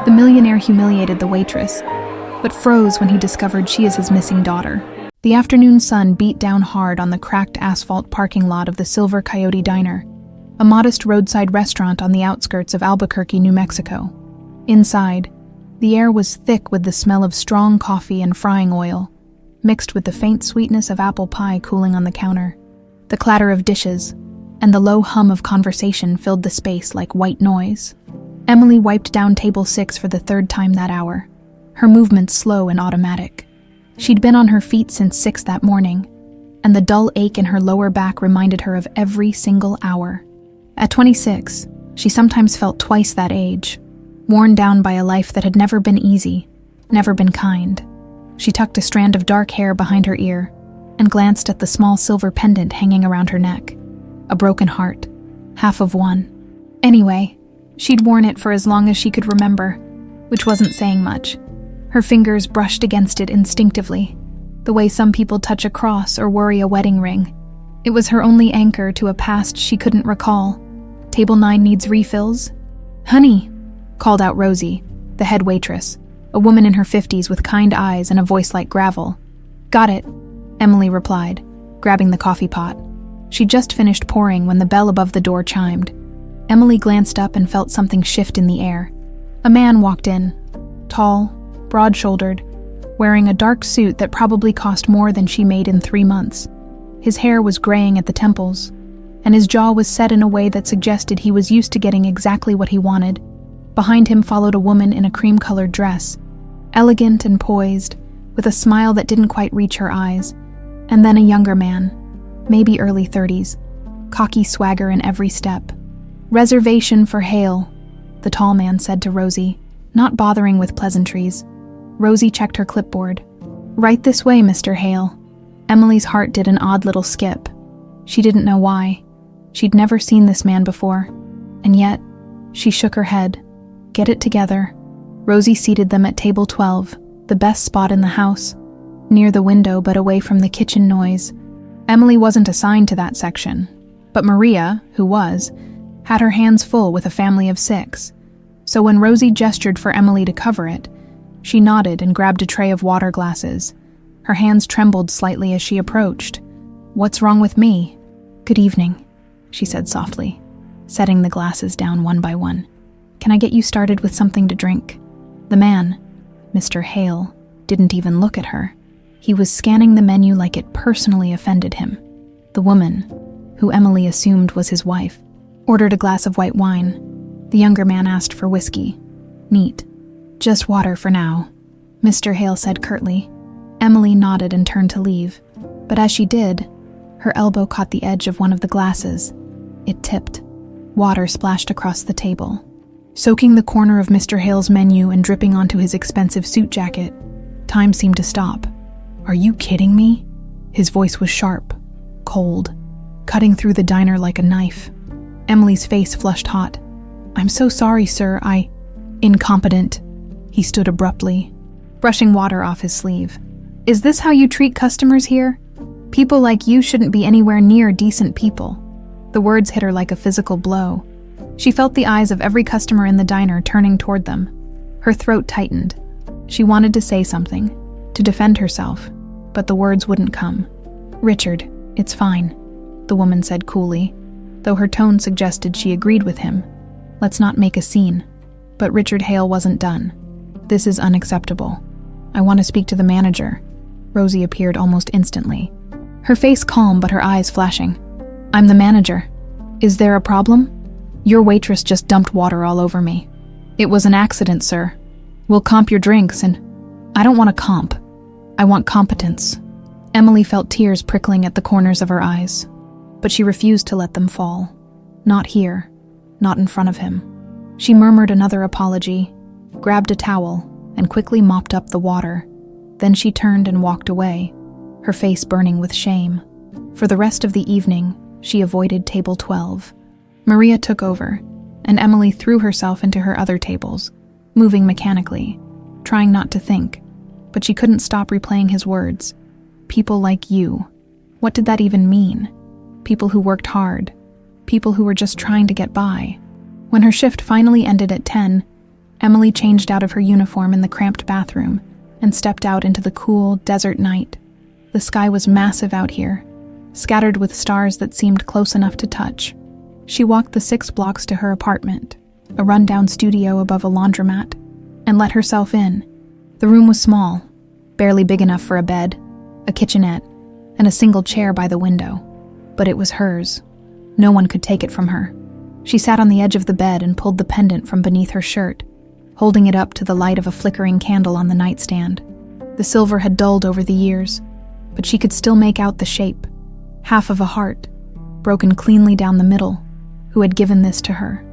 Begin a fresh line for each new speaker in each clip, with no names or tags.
The millionaire humiliated the waitress, but froze when he discovered she is his missing daughter. The afternoon sun beat down hard on the cracked asphalt parking lot of the Silver Coyote Diner, a modest roadside restaurant on the outskirts of Albuquerque, New Mexico. Inside, the air was thick with the smell of strong coffee and frying oil, mixed with the faint sweetness of apple pie cooling on the counter. The clatter of dishes and the low hum of conversation filled the space like white noise. Emily wiped down table 6 for the third time that hour, her movements slow and automatic. She'd been on her feet since 6 that morning, and the dull ache in her lower back reminded her of every single hour. At 26, she sometimes felt twice that age, worn down by a life that had never been easy, never been kind. She tucked a strand of dark hair behind her ear and glanced at the small silver pendant hanging around her neck. A broken heart, half of one. Anyway, she'd worn it for as long as she could remember, which wasn't saying much. Her fingers brushed against it instinctively, the way some people touch a cross or worry a wedding ring. It was her only anchor to a past she couldn't recall. Table 9 needs refills? Honey, called out Rosie, the head waitress, a woman in her 50s with kind eyes and a voice like gravel. Got it, Emily replied, grabbing the coffee pot. She'd just finished pouring when the bell above the door chimed. Emily glanced up and felt something shift in the air. A man walked in, tall, broad-shouldered, wearing a dark suit that probably cost more than she made in 3 months. His hair was graying at the temples, and his jaw was set in a way that suggested he was used to getting exactly what he wanted. Behind him followed a woman in a cream-colored dress, elegant and poised, with a smile that didn't quite reach her eyes, and then a younger man, maybe early 30s, cocky swagger in every step. Reservation for Hale, the tall man said to Rosie, not bothering with pleasantries. Rosie checked her clipboard. Right this way, Mr. Hale. Emily's heart did an odd little skip. She didn't know why. She'd never seen this man before, and yet, she shook her head. Get it together. Rosie seated them at table 12, the best spot in the house, near the window but away from the kitchen noise. Emily wasn't assigned to that section, but Maria, who was, had her hands full with a family of 6. So when Rosie gestured for Emily to cover it, she nodded and grabbed a tray of water glasses. Her hands trembled slightly as she approached. What's wrong with me? Good evening, she said softly, setting the glasses down one by one. Can I get you started with something to drink? The man, Mr. Hale, didn't even look at her. He was scanning the menu like it personally offended him. The woman, who Emily assumed was his wife, ordered a glass of white wine. The younger man asked for whiskey. Neat. Just water for now, Mr. Hale said curtly. Emily nodded and turned to leave, but as she did, her elbow caught the edge of one of the glasses. It tipped. Water splashed across the table, soaking the corner of Mr. Hale's menu and dripping onto his expensive suit jacket. Time seemed to stop. Are you kidding me? His voice was sharp, cold, cutting through the diner like a knife. Emily's face flushed hot. I'm so sorry, sir, Incompetent. He stood abruptly, brushing water off his sleeve. Is this how you treat customers here? People like you shouldn't be anywhere near decent people. The words hit her like a physical blow. She felt the eyes of every customer in the diner turning toward them. Her throat tightened. She wanted to say something, to defend herself, but the words wouldn't come. Richard, it's fine, the woman said coolly, though her tone suggested she agreed with him. Let's not make a scene. But Richard Hale wasn't done. This is unacceptable. I want to speak to the manager. Rosie appeared almost instantly, her face calm but her eyes flashing. I'm the manager. Is there a problem? Your waitress just dumped water all over me. It was an accident, sir. We'll comp your drinks and... I don't want a comp. I want competence. Emily felt tears prickling at the corners of her eyes, but she refused to let them fall. Not here, not in front of him. She murmured another apology, grabbed a towel, and quickly mopped up the water. Then she turned and walked away, her face burning with shame. For the rest of the evening, she avoided table 12. Maria took over, and Emily threw herself into her other tables, moving mechanically, trying not to think, but she couldn't stop replaying his words. People like you. What did that even mean? People who worked hard. People who were just trying to get by. When her shift finally ended at 10, Emily changed out of her uniform in the cramped bathroom and stepped out into the cool, desert night. The sky was massive out here, scattered with stars that seemed close enough to touch. She walked the 6 blocks to her apartment, a rundown studio above a laundromat, and let herself in. The room was small, barely big enough for a bed, a kitchenette, and a single chair by the window. But it was hers. No one could take it from her. She sat on the edge of the bed and pulled the pendant from beneath her shirt, holding it up to the light of a flickering candle on the nightstand. The silver had dulled over the years, but she could still make out the shape. Half of a heart, broken cleanly down the middle. Who had given this to her?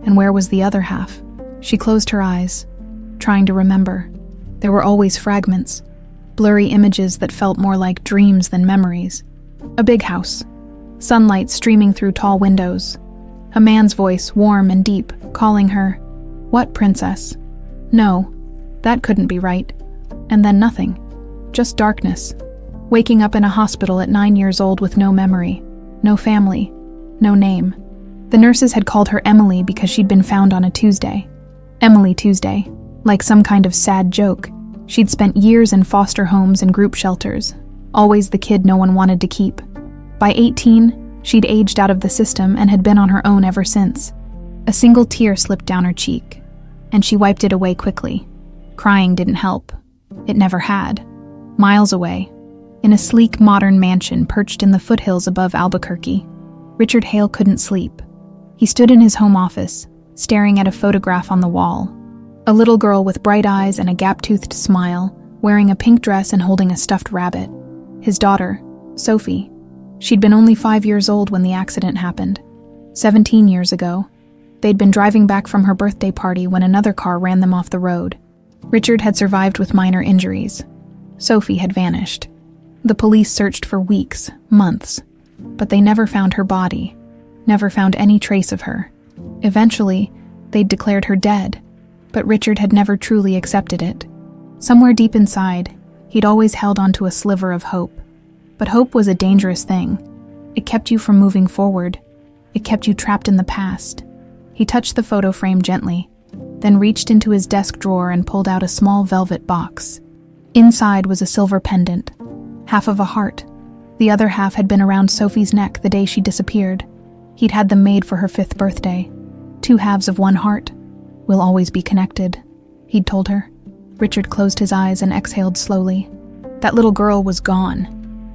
And where was the other half? She closed her eyes, trying to remember. There were always fragments, blurry images that felt more like dreams than memories. A big house, sunlight streaming through tall windows. A man's voice, warm and deep, calling her, "What, princess?" No, that couldn't be right. And then nothing. Just darkness. Waking up in a hospital at 9 years old with no memory, no family, no name. The nurses had called her Emily because she'd been found on a Tuesday. Emily Tuesday, like some kind of sad joke. She'd spent years in foster homes and group shelters, always the kid no one wanted to keep. By 18, she'd aged out of the system and had been on her own ever since. A single tear slipped down her cheek, and she wiped it away quickly. Crying didn't help. It never had. Miles away, in a sleek, modern mansion perched in the foothills above Albuquerque, Richard Hale couldn't sleep. He stood in his home office, staring at a photograph on the wall. A little girl with bright eyes and a gap-toothed smile, wearing a pink dress and holding a stuffed rabbit. His daughter, Sophie. She'd been only 5 years old when the accident happened. 17 years ago, they'd been driving back from her birthday party when another car ran them off the road. Richard had survived with minor injuries. Sophie had vanished. The police searched for weeks, months, but they never found her body, never found any trace of her. Eventually, they'd declared her dead, but Richard had never truly accepted it. Somewhere deep inside, he'd always held onto a sliver of hope. But hope was a dangerous thing. It kept you from moving forward. It kept you trapped in the past. He touched the photo frame gently, then reached into his desk drawer and pulled out a small velvet box. Inside was a silver pendant, half of a heart. The other half had been around Sophie's neck the day she disappeared. He'd had them made for her 5th birthday. 2 halves of one heart. We'll always be connected, he'd told her. Richard closed his eyes and exhaled slowly. That little girl was gone.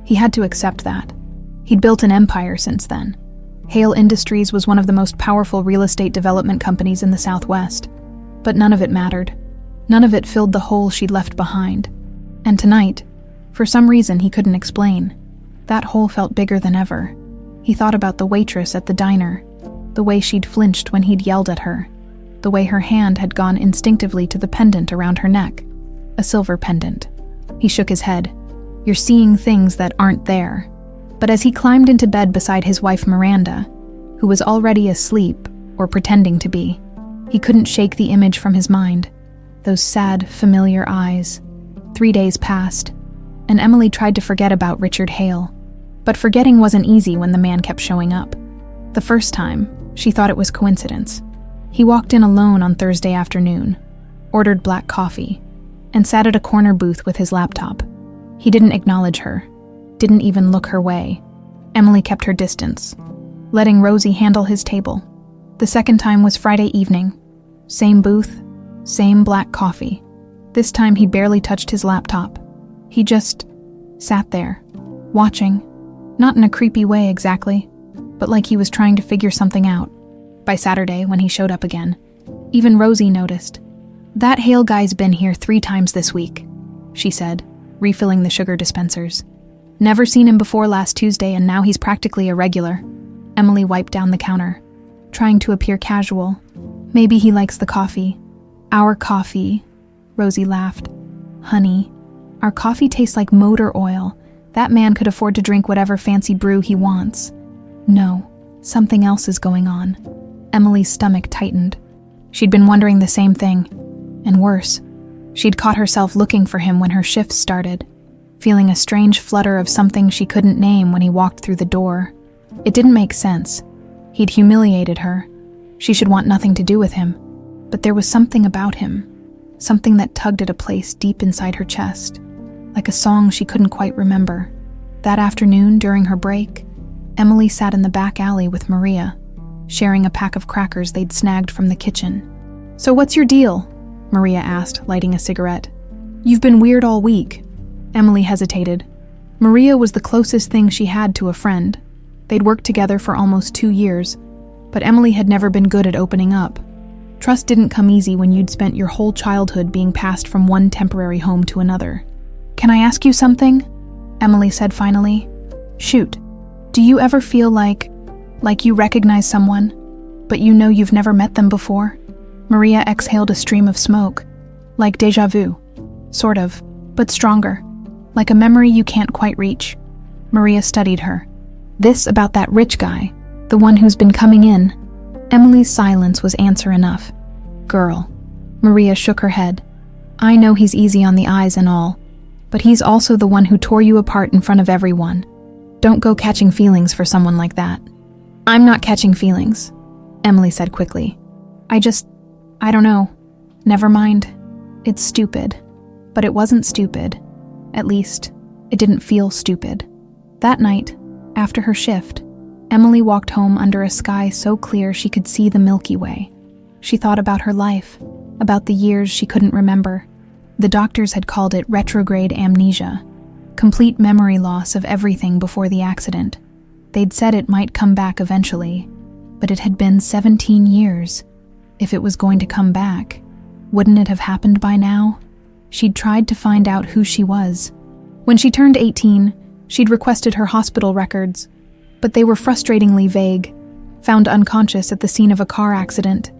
He had to accept that. He'd built an empire since then. Hale Industries was one of the most powerful real estate development companies in the Southwest. But none of it mattered. None of it filled the hole she'd left behind. And tonight, for some reason he couldn't explain, that hole felt bigger than ever. He thought about the waitress at the diner, the way she'd flinched when he'd yelled at her, the way her hand had gone instinctively to the pendant around her neck, a silver pendant. He shook his head. You're seeing things that aren't there. But as he climbed into bed beside his wife Miranda, who was already asleep, or pretending to be, he couldn't shake the image from his mind. Those sad, familiar eyes. 3 days passed, and Emily tried to forget about Richard Hale. But forgetting wasn't easy when the man kept showing up. The first time, she thought it was coincidence. He walked in alone on Thursday afternoon, ordered black coffee, and sat at a corner booth with his laptop. He didn't acknowledge her, didn't even look her way. Emily kept her distance, letting Rosie handle his table. The second time was Friday evening. Same booth, same black coffee. This time he barely touched his laptop. He just sat there, watching, not in a creepy way exactly, but like he was trying to figure something out. By Saturday, when he showed up again, even Rosie noticed. That Hale guy's been here 3 times this week, she said, refilling the sugar dispensers. Never seen him before last Tuesday, and now he's practically a regular. Emily wiped down the counter, trying to appear casual. Maybe he likes the coffee. Our coffee, Rosie laughed. Honey, our coffee tastes like motor oil. That man could afford to drink whatever fancy brew he wants. No, something else is going on. Emily's stomach tightened. She'd been wondering the same thing, and worse. She'd caught herself looking for him when her shifts started, feeling a strange flutter of something she couldn't name when he walked through the door. It didn't make sense. He'd humiliated her. She should want nothing to do with him. But there was something about him, something that tugged at a place deep inside her chest, like a song she couldn't quite remember. That afternoon, during her break, Emily sat in the back alley with Maria, sharing a pack of crackers they'd snagged from the kitchen. "So what's your deal?" Maria asked, lighting a cigarette. "You've been weird all week." Emily hesitated. Maria was the closest thing she had to a friend. They'd worked together for almost 2 years, but Emily had never been good at opening up. Trust didn't come easy when you'd spent your whole childhood being passed from one temporary home to another. "Can I ask you something?" Emily said finally. "Shoot. Do you ever feel like you recognize someone, but you know you've never met them before?" Maria exhaled a stream of smoke. "Like déjà vu. Sort of, but stronger. Like a memory you can't quite reach." Maria studied her. "This about that rich guy, the one who's been coming in." Emily's silence was answer enough. "Girl." Maria shook her head. "I know he's easy on the eyes and all, but he's also the one who tore you apart in front of everyone. Don't go catching feelings for someone like that." "I'm not catching feelings," Emily said quickly. I don't know. Never mind. It's stupid." But it wasn't stupid. At least, it didn't feel stupid. That night, after her shift, Emily walked home under a sky so clear she could see the Milky Way. She thought about her life, about the years she couldn't remember. The doctors had called it retrograde amnesia, complete memory loss of everything before the accident. They'd said it might come back eventually, but it had been 17 years. If it was going to come back, wouldn't it have happened by now? She'd tried to find out who she was. When she turned 18, she'd requested her hospital records, but they were frustratingly vague. Found unconscious at the scene of a car accident.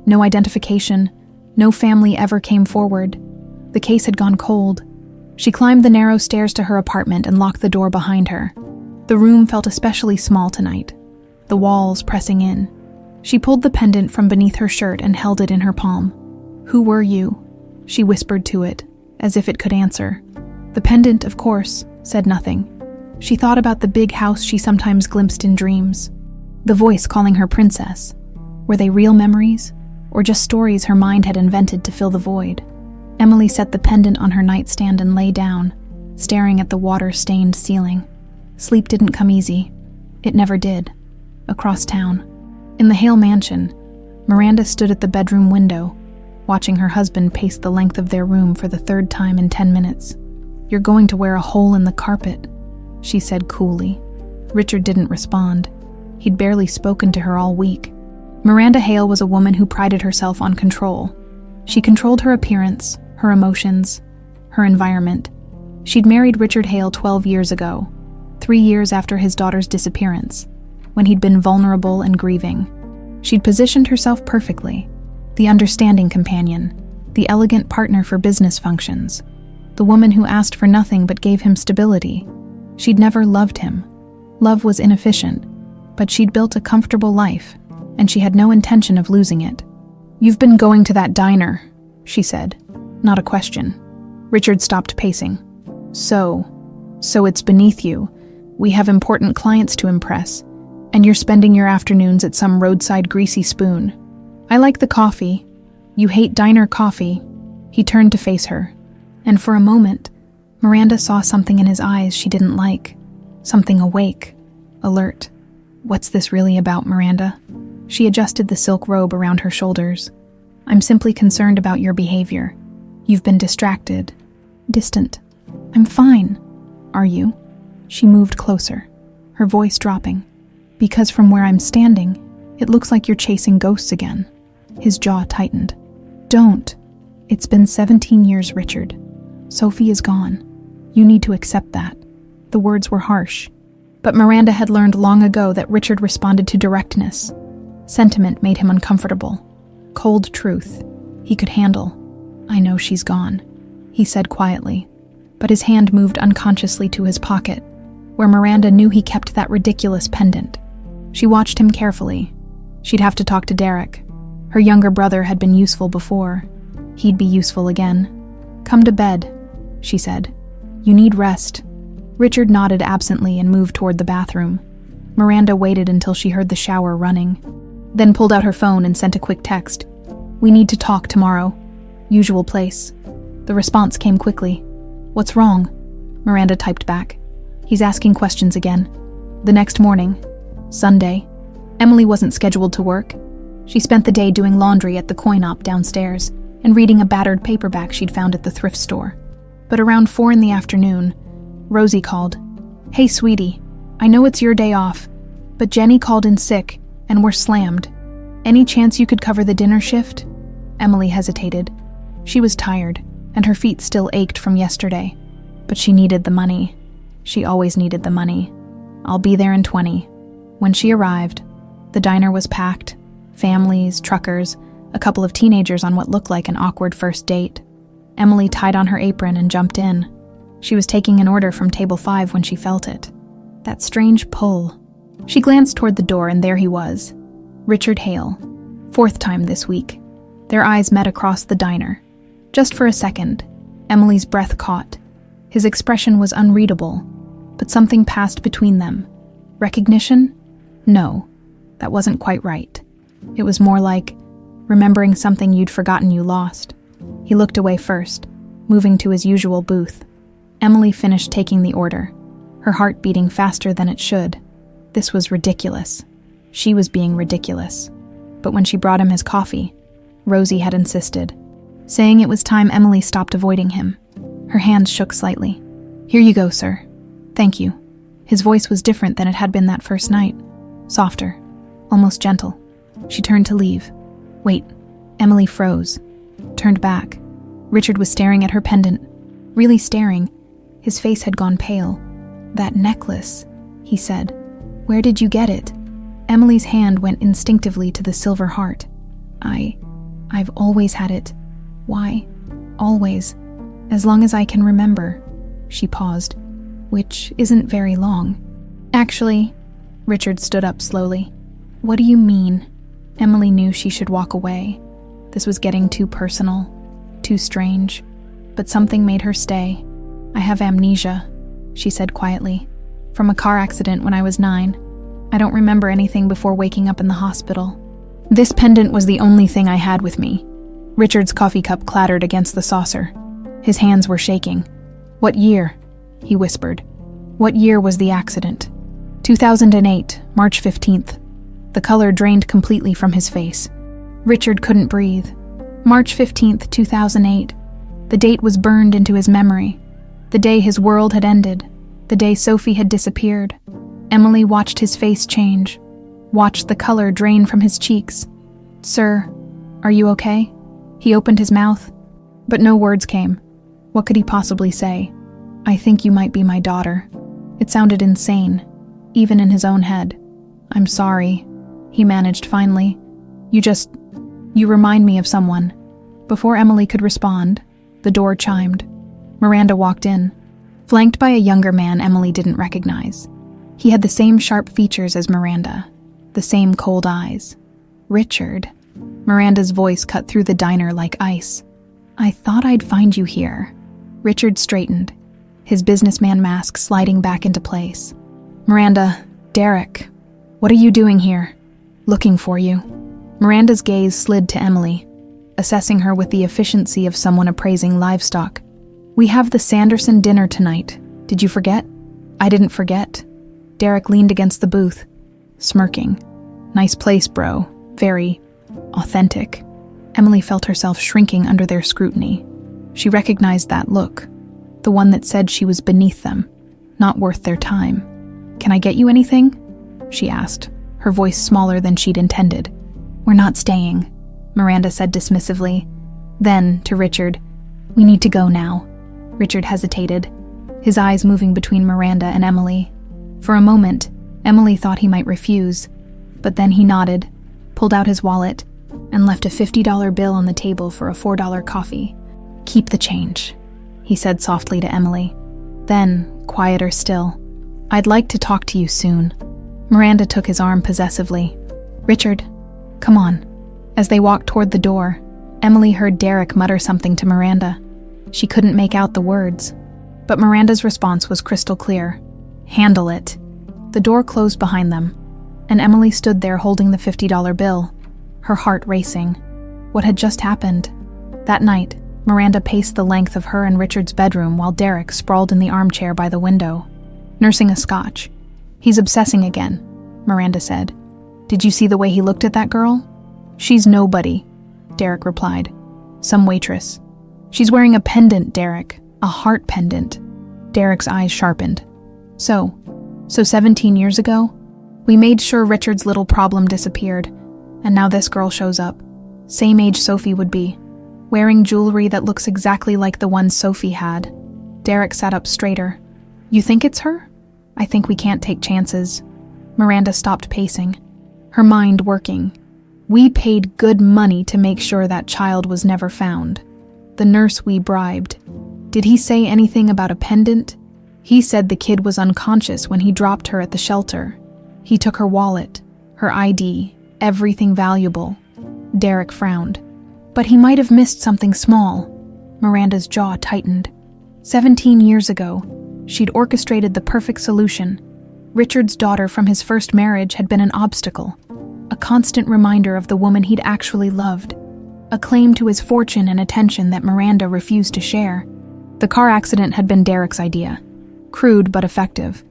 No identification. No family ever came forward. The case had gone cold. She climbed the narrow stairs to her apartment and locked the door behind her. The room felt especially small tonight, the walls pressing in. She pulled the pendant from beneath her shirt and held it in her palm. "Who were you?" she whispered to it, as if it could answer. The pendant, of course, said nothing. She thought about the big house she sometimes glimpsed in dreams. The voice calling her princess. Were they real memories, or just stories her mind had invented to fill the void? Emily set the pendant on her nightstand and lay down, staring at the water-stained ceiling. Sleep didn't come easy. It never did. Across town, in the Hale mansion, Miranda stood at the bedroom window, watching her husband pace the length of their room for the 3rd time in 10 minutes. "You're going to wear a hole in the carpet," she said coolly. Richard didn't respond. He'd barely spoken to her all week. Miranda Hale was a woman who prided herself on control. She controlled her appearance, her emotions, her environment. She'd married Richard Hale 12 years ago, 3 years after his daughter's disappearance, when he'd been vulnerable and grieving. She'd positioned herself perfectly. The understanding companion, the elegant partner for business functions, the woman who asked for nothing but gave him stability. She'd never loved him. Love was inefficient, but she'd built a comfortable life, and she had no intention of losing it. "You've been going to that diner," she said, not a question. Richard stopped pacing. So it's beneath you. We have important clients to impress, and you're spending your afternoons at some roadside greasy spoon. I like the coffee. You hate diner coffee." He turned to face her, and for a moment, Miranda saw something in his eyes she didn't like. Something awake, alert. "What's this really about, Miranda?" She adjusted the silk robe around her shoulders. "I'm simply concerned about your behavior. You've been distracted, distant." "I'm fine." "Are you?" She moved closer, her voice dropping. "Because from where I'm standing, it looks like you're chasing ghosts again." His jaw tightened. "Don't. It's been 17 years, Richard. Sophie is gone. You need to accept that." The words were harsh, but Miranda had learned long ago that Richard responded to directness. Sentiment made him uncomfortable. Cold truth he could handle. "I know she's gone," he said quietly, but his hand moved unconsciously to his pocket, where Miranda knew he kept that ridiculous pendant. She watched him carefully. She'd have to talk to Derek. Her younger brother had been useful before. He'd be useful again. "Come to bed," she said. "You need rest." Richard nodded absently and moved toward the bathroom. Miranda waited until she heard the shower running, then pulled out her phone and sent a quick text. "We need to talk tomorrow. Usual place." The response came quickly. "What's wrong?" Miranda typed back. "He's asking questions again." The next morning, Sunday, Emily wasn't scheduled to work. She spent the day doing laundry at the coin-op downstairs and reading a battered paperback she'd found at the thrift store. But around 4 in the afternoon, Rosie called. "Hey, sweetie, I know it's your day off, but Jenny called in sick and we're slammed. Any chance you could cover the dinner shift?" Emily hesitated. She was tired, and her feet still ached from yesterday. But she needed the money. She always needed the money. "I'll be there in 20. When she arrived, the diner was packed. Families, truckers, a couple of teenagers on what looked like an awkward first date. Emily tied on her apron and jumped in. She was taking an order from table 5 when she felt it. That strange pull. She glanced toward the door, and there he was. Richard Hale. 4th time this week. Their eyes met across the diner. Just for a second, Emily's breath caught. His expression was unreadable, but something passed between them. Recognition? No, that wasn't quite right. It was more like remembering something you'd forgotten you lost. He looked away first, moving to his usual booth. Emily finished taking the order, her heart beating faster than it should. This was ridiculous. She was being ridiculous. But when she brought him his coffee, Rosie had insisted, saying it was time Emily stopped avoiding him. Her hands shook slightly. "Here you go, sir." "Thank you." His voice was different than it had been that first night. Softer, almost gentle. She turned to leave. "Wait." Emily froze, turned back. Richard was staring at her pendant. Really staring. His face had gone pale. "That necklace," he said. "Where did you get it?" Emily's hand went instinctively to the silver heart. I've always had it. Why? Always. As long as I can remember." She paused. "Which isn't very long." "Actually," Richard stood up slowly. "What do you mean?" Emily knew she should walk away. This was getting too personal, too strange. But something made her stay. "I have amnesia," she said quietly. "From a car accident when I was 9. I don't remember anything before waking up in the hospital. This pendant was the only thing I had with me." Richard's coffee cup clattered against the saucer. His hands were shaking. "What year?" he whispered. "What year was the accident?" 2008, March 15th. The color drained completely from his face. Richard couldn't breathe. March 15th, 2008. The date was burned into his memory. The day his world had ended. The day Sophie had disappeared. Emily watched his face change. Watched the color drain from his cheeks. "Sir, are you okay?" He opened his mouth, but no words came. What could he possibly say? "I think you might be my daughter." It sounded insane, even in his own head. "I'm sorry," he managed finally. You remind me of someone." Before Emily could respond, the door chimed. Miranda walked in, flanked by a younger man Emily didn't recognize. He had the same sharp features as Miranda, the same cold eyes. "Richard." Miranda's voice cut through the diner like ice. "I thought I'd find you here." Richard straightened, his businessman mask sliding back into place. "Miranda, Derek, what are you doing here?" "Looking for you." Miranda's gaze slid to Emily, assessing her with the efficiency of someone appraising livestock. "We have the Sanderson dinner tonight. Did you forget?" "I didn't forget." Derek leaned against the booth, smirking. "Nice place, bro. Very authentic." Emily felt herself shrinking under their scrutiny. She recognized that look, the one that said she was beneath them, not worth their time. "Can I get you anything?" she asked, her voice smaller than she'd intended. "We're not staying," Miranda said dismissively. Then, to Richard, "We need to go now." Richard hesitated, his eyes moving between Miranda and Emily. For a moment, Emily thought he might refuse, but then he nodded, pulled out his wallet, and left a $50 bill on the table for a $4 coffee. "Keep the change," he said softly to Emily. Then, quieter still, "I'd like to talk to you soon." Miranda took his arm possessively. "Richard, come on." As they walked toward the door, Emily heard Derek mutter something to Miranda. She couldn't make out the words, but Miranda's response was crystal clear. "Handle it." The door closed behind them, and Emily stood there holding the $50 bill, her heart racing. What had just happened? That night, Miranda paced the length of her and Richard's bedroom while Derek sprawled in the armchair by the window, nursing a scotch. "He's obsessing again," Miranda said. "Did you see the way he looked at that girl?" "She's nobody," Derek replied. "Some waitress." "She's wearing a pendant, Derek. A heart pendant." Derek's eyes sharpened. So 17 years ago? We made sure Richard's little problem disappeared, and now this girl shows up. Same age Sophie would be, wearing jewelry that looks exactly like the one Sophie had. Derek sat up straighter. "You think it's her?" "I think we can't take chances." Miranda stopped pacing, her mind working. "We paid good money to make sure that child was never found. The nurse we bribed. Did he say anything about a pendant?" "He said the kid was unconscious when he dropped her at the shelter. He took her wallet, her ID, everything valuable." Derek frowned. "But he might have missed something small." Miranda's jaw tightened. 17 years ago, she'd orchestrated the perfect solution. Richard's daughter from his first marriage had been an obstacle, a constant reminder of the woman he'd actually loved, a claim to his fortune and attention that Miranda refused to share. The car accident had been Derek's idea. Crude but effective.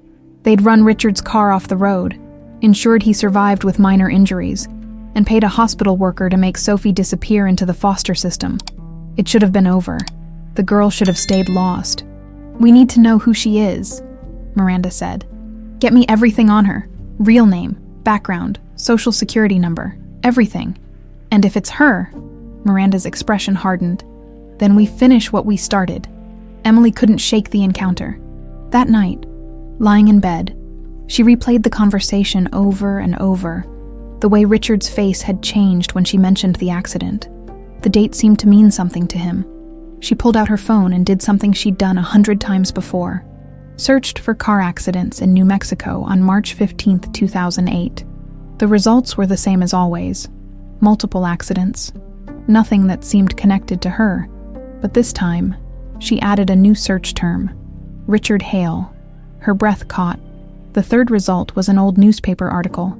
They'd run Richard's car off the road, ensured he survived with minor injuries, and paid a hospital worker to make Sophie disappear into the foster system. It should have been over. The girl should have stayed lost. "We need to know who she is," Miranda said. "Get me everything on her. Real name, background, social security number, everything. And if it's her," Miranda's expression hardened, "then we finish what we started." Emily couldn't shake the encounter. That night, lying in bed, she replayed the conversation over and over. The way Richard's face had changed when she mentioned the accident. The date seemed to mean something to him. She pulled out her phone and did something she'd done 100 times before. Searched for car accidents in New Mexico on March 15, 2008. The results were the same as always. Multiple accidents. Nothing that seemed connected to her. But this time, she added a new search term. Richard Hale. Her breath caught. The third result was an old newspaper article.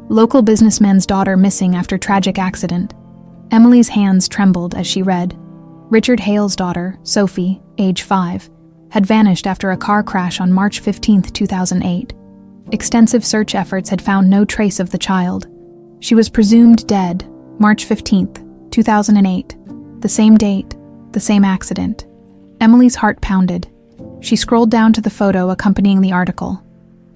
Local businessman's daughter missing after tragic accident. Emily's hands trembled as she read. Richard Hale's daughter, Sophie, age 5, had vanished after a car crash on March 15, 2008. Extensive search efforts had found no trace of the child. She was presumed dead, March 15, 2008. The same date, the same accident. Emily's heart pounded. She scrolled down to the photo accompanying the article.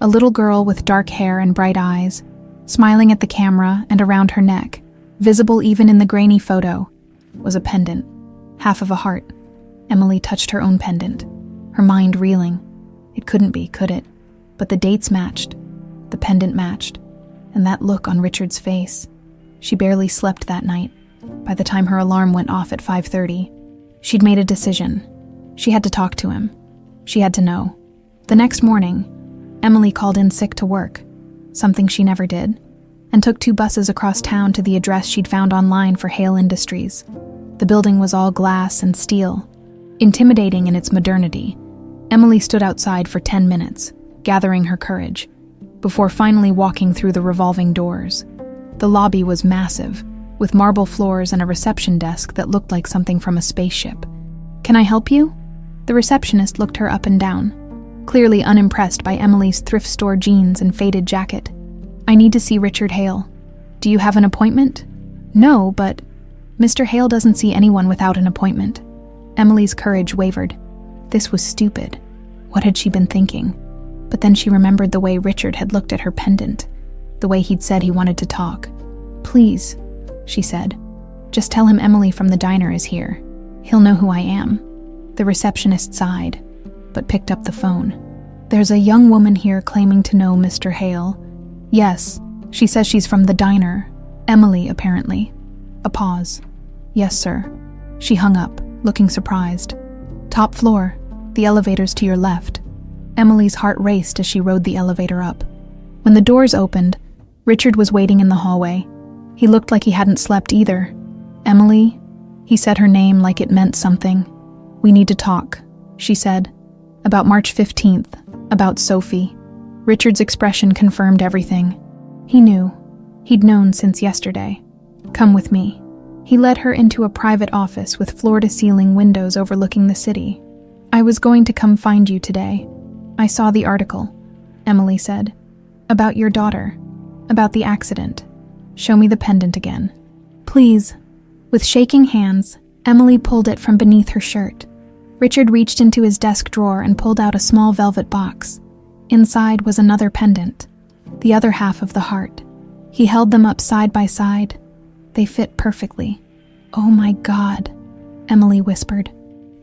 A little girl with dark hair and bright eyes, smiling at the camera and around her neck, visible even in the grainy photo, was a pendant, half of a heart. Emily touched her own pendant, her mind reeling. It couldn't be, could it? But the dates matched, the pendant matched, and that look on Richard's face. She barely slept that night. By the time her alarm went off at 5:30, she'd made a decision. She had to talk to him. She had to know. The next morning, Emily called in sick to work, something she never did, and took 2 buses across town to the address she'd found online for Hale Industries. The building was all glass and steel, intimidating in its modernity. Emily stood outside for 10 minutes, gathering her courage, before finally walking through the revolving doors. The lobby was massive, with marble floors and a reception desk that looked like something from a spaceship. "Can I help you?" The receptionist looked her up and down, clearly unimpressed by Emily's thrift store jeans and faded jacket. "I need to see Richard Hale. Do you have an appointment?" "No, but..." "Mr. Hale doesn't see anyone without an appointment." Emily's courage wavered. This was stupid. What had she been thinking? But then she remembered the way Richard had looked at her pendant, the way he'd said he wanted to talk. "Please," she said, "just tell him Emily from the diner is here. He'll know who I am." The receptionist sighed, but picked up the phone. "There's a young woman here claiming to know Mr. Hale." "Yes, she says she's from the diner. Emily, apparently." A pause. "Yes, sir." She hung up, looking surprised. "Top floor, the elevator's to your left." Emily's heart raced as she rode the elevator up. When the doors opened, Richard was waiting in the hallway. He looked like he hadn't slept either. "Emily?" He said her name like it meant something. "We need to talk," she said. "About March 15th, about Sophie." Richard's expression confirmed everything. He knew. He'd known since yesterday. "Come with me." He led her into a private office with floor-to-ceiling windows overlooking the city. "I was going to come find you today. I saw the article," Emily said. "About your daughter. About the accident. Show me the pendant again." "Please." With shaking hands, Emily pulled it from beneath her shirt. Richard reached into his desk drawer and pulled out a small velvet box. Inside was another pendant, the other half of the heart. He held them up side by side. They fit perfectly. "Oh my God," Emily whispered.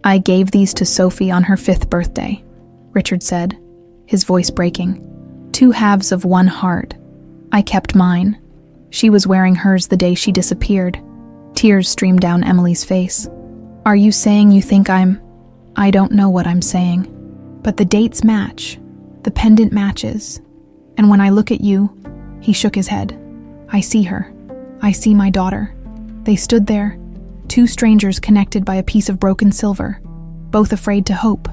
"I gave these to Sophie on her 5th birthday," Richard said, his voice breaking. "2 halves of one heart. I kept mine. She was wearing hers the day she disappeared." Tears streamed down Emily's face. "Are you saying you think I don't know what I'm saying. But the dates match. The pendant matches. And when I look at you," he shook his head, "I see her. I see my daughter." They stood there, 2 strangers connected by a piece of broken silver, both afraid to hope.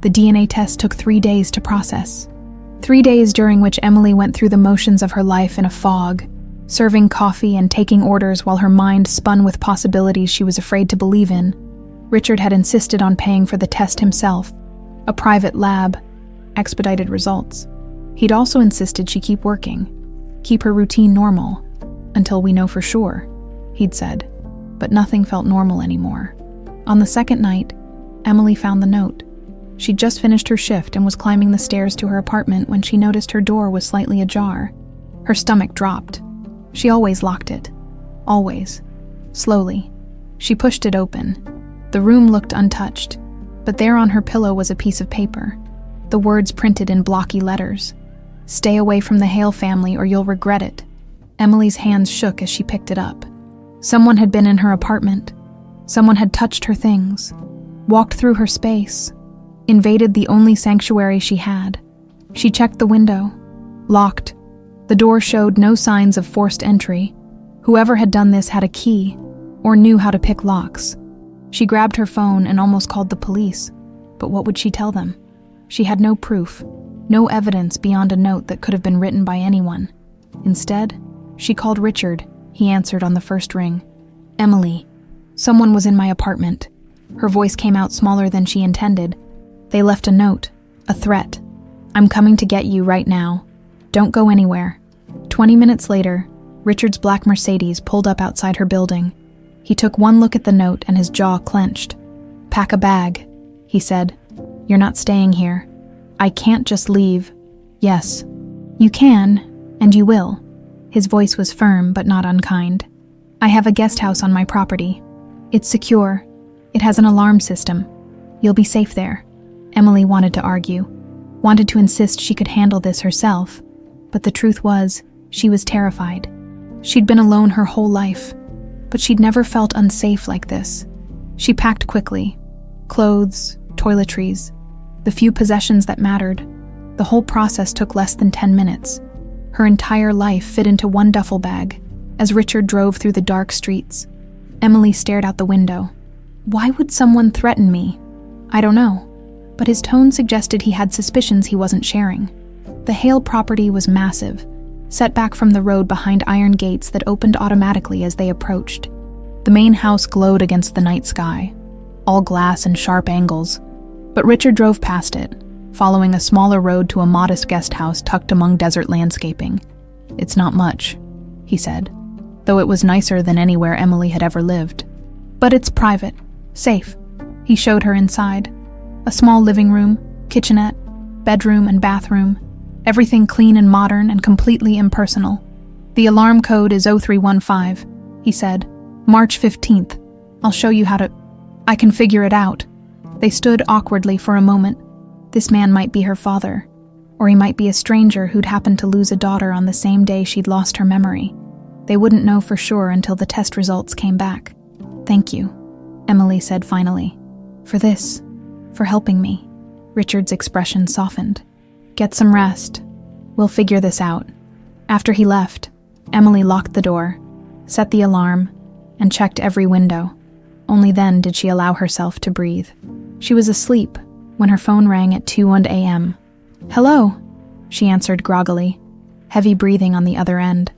The DNA test took 3 days to process. 3 days during which Emily went through the motions of her life in a fog, serving coffee and taking orders while her mind spun with possibilities she was afraid to believe in. Richard had insisted on paying for the test himself, a private lab, expedited results. He'd also insisted she keep working, keep her routine normal, until we know for sure, he'd said. But nothing felt normal anymore. On the second night, Emily found the note. She'd just finished her shift and was climbing the stairs to her apartment when she noticed her door was slightly ajar. Her stomach dropped. She always locked it. Always. Slowly. She pushed it open. The room looked untouched, but there on her pillow was a piece of paper. The words printed in blocky letters. "Stay away from the Hale family or you'll regret it." Emily's hands shook as she picked it up. Someone had been in her apartment. Someone had touched her things, walked through her space, invaded the only sanctuary she had. She checked the window. Locked. The door showed no signs of forced entry. Whoever had done this had a key, or knew how to pick locks. She grabbed her phone and almost called the police. But what would she tell them? She had no proof, no evidence beyond a note that could have been written by anyone. Instead, she called Richard. He answered on the first ring. "Emily, someone was in my apartment." Her voice came out smaller than she intended. "They left a note, a threat. I'm coming to get you right now. Don't go anywhere." 20 minutes later, Richard's black Mercedes pulled up outside her building. He took one look at the note and his jaw clenched. "Pack a bag," he said. "You're not staying here. I can't just leave." "Yes, you can, and you will." His voice was firm but not unkind. "I have a guest house on my property. It's secure. It has an alarm system. You'll be safe there." Emily wanted to argue, wanted to insist she could handle this herself, but the truth was, she was terrified. She'd been alone her whole life, but she'd never felt unsafe like this. She packed quickly. Clothes, toiletries, the few possessions that mattered. The whole process took less than 10 minutes. Her entire life fit into one duffel bag as Richard drove through the dark streets. Emily stared out the window. Why would someone threaten me? I don't know, but his tone suggested he had suspicions he wasn't sharing. The Hale property was massive, set back from the road behind iron gates that opened automatically as they approached. The main house glowed against the night sky, all glass and sharp angles, but Richard drove past it, following a smaller road to a modest guest house tucked among desert landscaping. "It's not much," he said, though it was nicer than anywhere Emily had ever lived. "But it's private, safe." He showed her inside. A small living room, kitchenette, bedroom and bathroom, everything clean and modern and completely impersonal. "The alarm code is 0315, he said. "March 15th. I'll show you how to... I can figure it out." They stood awkwardly for a moment. This man might be her father, or he might be a stranger who'd happened to lose a daughter on the same day she'd lost her memory. They wouldn't know for sure until the test results came back. "Thank you," Emily said finally. "For this, for helping me." Richard's expression softened. "Get some rest. We'll figure this out." After he left, Emily locked the door, set the alarm, and checked every window. Only then did she allow herself to breathe. She was asleep when her phone rang at 2:01 a.m. "Hello," she answered groggily, heavy breathing on the other end.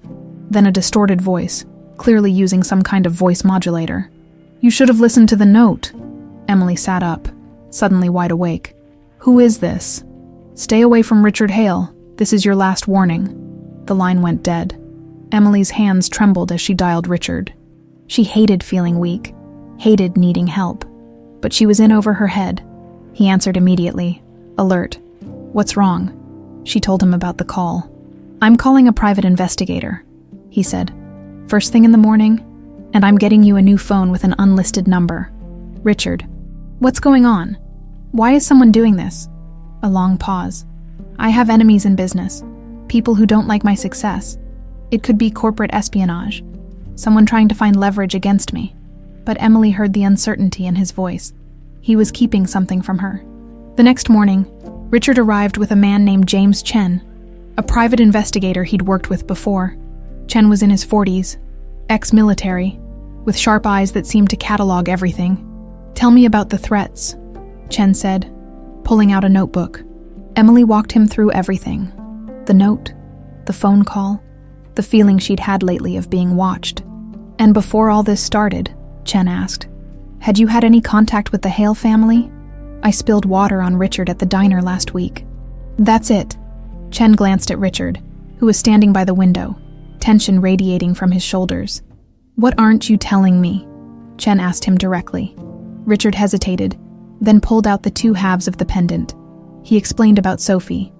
Then a distorted voice. clearly using some kind of voice modulator. "You should have listened to the note." Emily sat up, suddenly wide awake. "Who is this?" "Stay away from Richard Hale. This is your last warning." The line went dead. Emily's hands trembled as she dialed Richard. She hated feeling weak, hated needing help. But she was in over her head. He answered immediately, alert. "What's wrong?" She told him about the call. "I'm calling a private investigator," he said. "First thing in the morning, and I'm getting you a new phone with an unlisted number." "Richard, what's going on? Why is someone doing this?" A long pause. "I have enemies in business, people who don't like my success. It could be corporate espionage, someone trying to find leverage against me." But Emily heard the uncertainty in his voice. He was keeping something from her. The next morning, Richard arrived with a man named James Chen, a private investigator he'd worked with before. Chen was in his 40s, ex-military, with sharp eyes that seemed to catalog everything. "Tell me about the threats," Chen said, pulling out a notebook. Emily walked him through everything. The note, the phone call, the feeling she'd had lately of being watched. "And before all this started," Chen asked, "had you had any contact with the Hale family? I spilled water on Richard at the diner last week." "That's it." Chen glanced at Richard, who was standing by the window, tension radiating from his shoulders. "What aren't you telling me?" Chen asked him directly. Richard hesitated, then pulled out the two halves of the pendant. He explained about Sophie,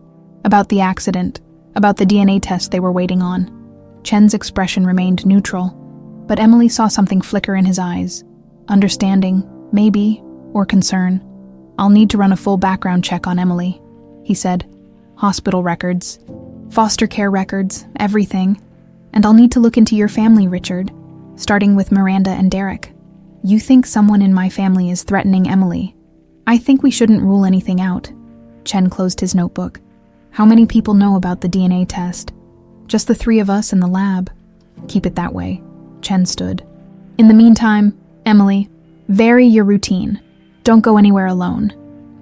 about the accident, about the DNA test they were waiting on. Chen's expression remained neutral, but Emily saw something flicker in his eyes. Understanding, maybe, or concern. "I'll need to run a full background check on Emily," he said. "Hospital records, foster care records, everything. And I'll need to look into your family, Richard, starting with Miranda and Derek. You think someone in my family is threatening Emily. I think we shouldn't rule anything out." Chen closed his notebook. "How many people know about the DNA test?" "Just the 3 of us in the lab." "Keep it that way." Chen stood. "In the meantime, Emily, vary your routine. Don't go anywhere alone.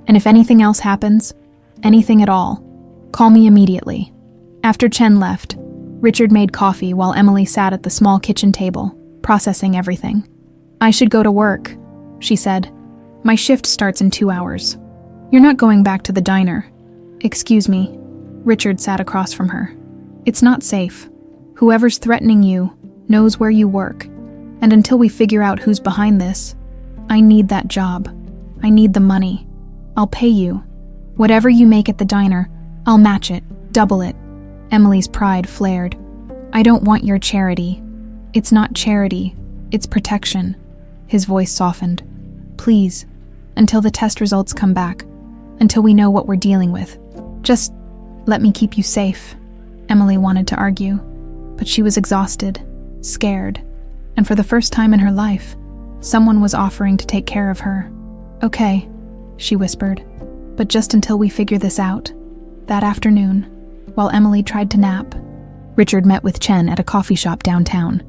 And if anything else happens, anything at all, call me immediately." After Chen left, Richard made coffee while Emily sat at the small kitchen table, processing everything. "I should go to work," she said. "My shift starts in 2 hours." "You're not going back to the diner." "Excuse me." Richard sat across from her. "It's not safe. Whoever's threatening you knows where you work. And until we figure out who's behind this, I need that job. I need the money. I'll pay you. Whatever you make at the diner, I'll match it, double it." Emily's pride flared. "I don't want your charity." "It's not charity, it's protection." His voice softened. "Please, until the test results come back, until we know what we're dealing with, just let me keep you safe." Emily wanted to argue, but she was exhausted, scared, and for the first time in her life, someone was offering to take care of her. "Okay," she whispered, "but just until we figure this out." That afternoon, while Emily tried to nap, Richard met with Chen at a coffee shop downtown.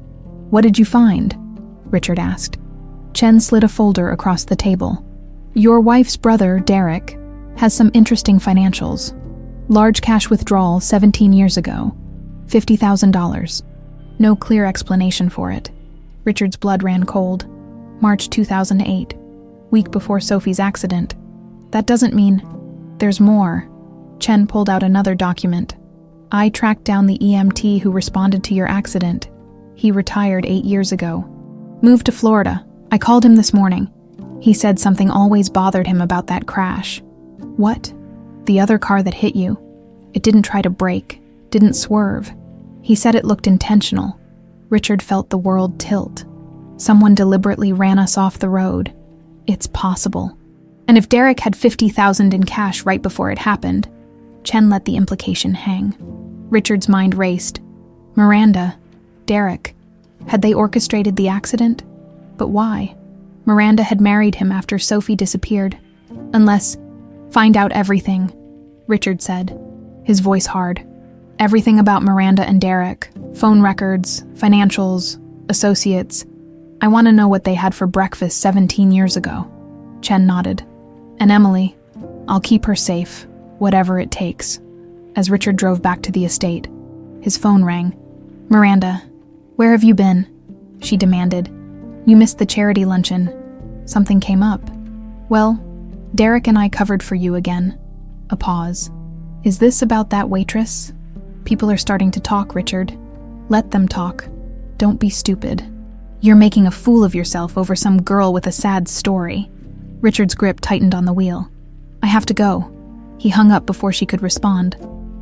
"What did you find?" Richard asked. Chen slid a folder across the table. "Your wife's brother, Derek, has some interesting financials. Large cash withdrawal 17 years ago. $50,000. No clear explanation for it." Richard's blood ran cold. March 2008, week before Sophie's accident. "That doesn't mean..." "There's more." Chen pulled out another document. "I tracked down the EMT who responded to your accident. He retired 8 years ago. Moved to Florida. I called him this morning. He said something always bothered him about that crash." "What?" "The other car that hit you. It didn't try to brake, didn't swerve. He said it looked intentional." Richard felt the world tilt. Someone deliberately ran us off the road. It's possible. And if Derek had $50,000 in cash right before it happened, Chen let the implication hang. Richard's mind raced. Miranda, Derek, had they orchestrated the accident? But why? Miranda had married him after Sophie disappeared. Unless, "Find out everything," Richard said, his voice hard. "Everything about Miranda and Derek, phone records, financials, associates. I want to know what they had for breakfast 17 years ago." Chen nodded. "And Emily, I'll keep her safe, whatever it takes." As Richard drove back to the estate, his phone rang. "Miranda, where have you been?" she demanded. "You missed the charity luncheon. Something came up." "Well, Derek and I covered for you again." A pause. "Is this about that waitress?" "People are starting to talk, Richard. Let them talk. Don't be stupid. You're making a fool of yourself over some girl with a sad story." Richard's grip tightened on the wheel. "I have to go." He hung up before she could respond.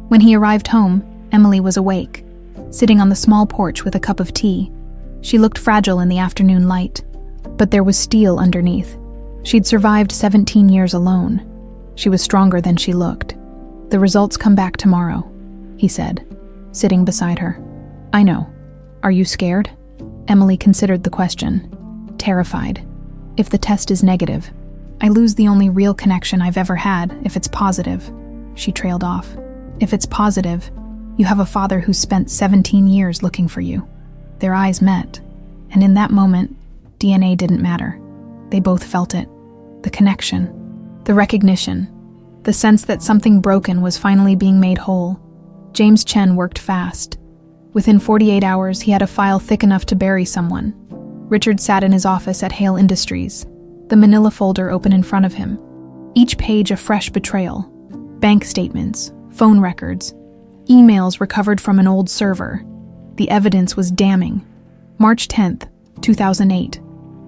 When he arrived home, Emily was awake, sitting on the small porch with a cup of tea. She looked fragile in the afternoon light, but there was steel underneath. She'd survived 17 years alone. She was stronger than she looked. "The results come back tomorrow," he said, sitting beside her. "I know. Are you scared?" Emily considered the question, terrified. "If the test is negative, I lose the only real connection I've ever had. If it's positive," she trailed off. "If it's positive, you have a father who spent 17 years looking for you." Their eyes met, and in that moment, DNA didn't matter. They both felt it. The connection, the recognition, the sense that something broken was finally being made whole. James Chen worked fast. Within 48 hours, he had a file thick enough to bury someone. Richard sat in his office at Hale Industries, the manila folder open in front of him. Each page a fresh betrayal. Bank statements, phone records, emails recovered from an old server. The evidence was damning. March 10th, 2008.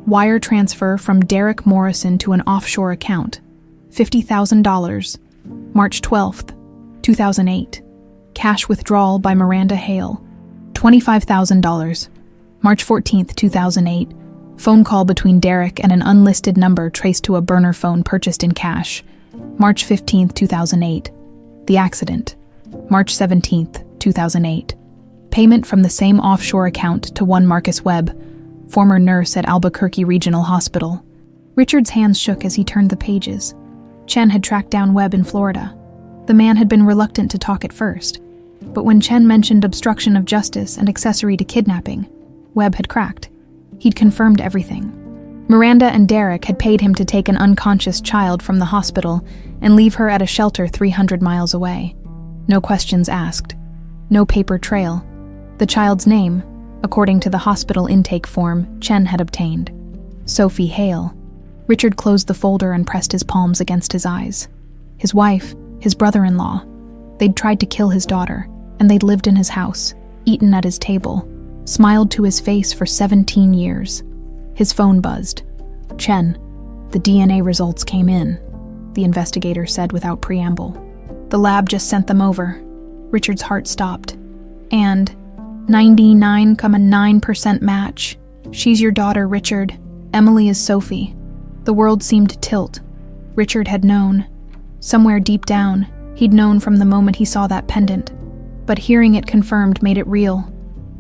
Wire transfer from Derek Morrison to an offshore account. $50,000. March 12th, 2008. Cash withdrawal by Miranda Hale. $25,000. March 14th, 2008. Phone call between Derek and an unlisted number traced to a burner phone purchased in cash. March 15th, 2008. The accident. March 17th, 2008. Payment from the same offshore account to one Marcus Webb, former nurse at Albuquerque Regional Hospital. Richard's hands shook as he turned the pages. Chen had tracked down Webb in Florida. The man had been reluctant to talk at first, but when Chen mentioned obstruction of justice and accessory to kidnapping, Webb had cracked. He'd confirmed everything. Miranda and Derek had paid him to take an unconscious child from the hospital and leave her at a shelter 300 miles away. No questions asked. No paper trail. The child's name, according to the hospital intake form Chen had obtained: Sophie Hale. Richard closed the folder and pressed his palms against his eyes. His wife, his brother-in-law. They'd tried to kill his daughter, and they'd lived in his house, eaten at his table, smiled to his face for 17 years. His phone buzzed. "Chen, the DNA results came in," the investigator said without preamble. "The lab just sent them over." Richard's heart stopped. "And 99.9% match. She's your daughter, Richard. Emily is Sophie." The world seemed to tilt. Richard had known. Somewhere deep down, he'd known from the moment he saw that pendant. But hearing it confirmed made it real.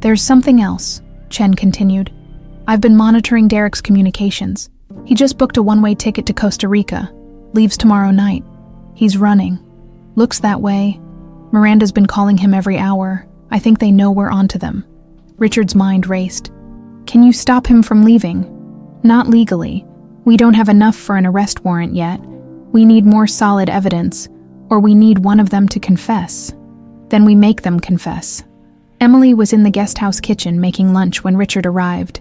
"There's something else," Chen continued. "I've been monitoring Derek's communications. He just booked a one-way ticket to Costa Rica. Leaves tomorrow night. He's running. Looks that way. Miranda's been calling him every hour. I think they know we're onto them." Richard's mind raced. "Can you stop him from leaving?" "Not legally. We don't have enough for an arrest warrant yet. We need more solid evidence, or we need one of them to confess. Then we make them confess." Emily was in the guest house kitchen making lunch when Richard arrived.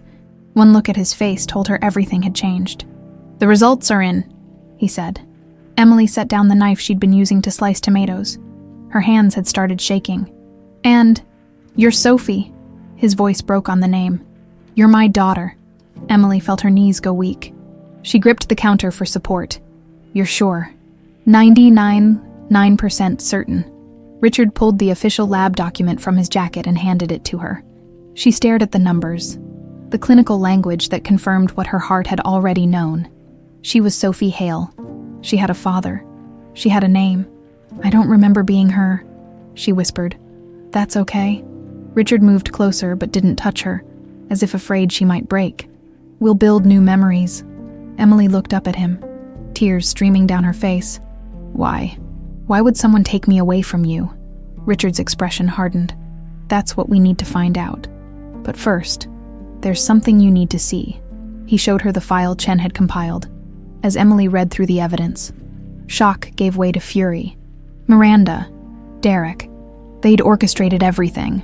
One look at his face told her everything had changed. "The results are in," he said. Emily set down the knife she'd been using to slice tomatoes. Her hands had started shaking. "And you're Sophie." His voice broke on the name. "You're my daughter." Emily felt her knees go weak. She gripped the counter for support. "You're sure?" 99.9% certain." Richard pulled the official lab document from his jacket and handed it to her. She stared at the numbers, the clinical language that confirmed what her heart had already known. She was Sophie Hale. She had a father. She had a name. "I don't remember being her," she whispered. "That's okay." Richard moved closer but didn't touch her, as if afraid she might break. "We'll build new memories." Emily looked up at him, tears streaming down her face. "Why? Why would someone take me away from you?" Richard's expression hardened. "That's what we need to find out. But first, there's something you need to see." He showed her the file Chen had compiled. As Emily read through the evidence, shock gave way to fury. Miranda, Derek, they'd orchestrated everything.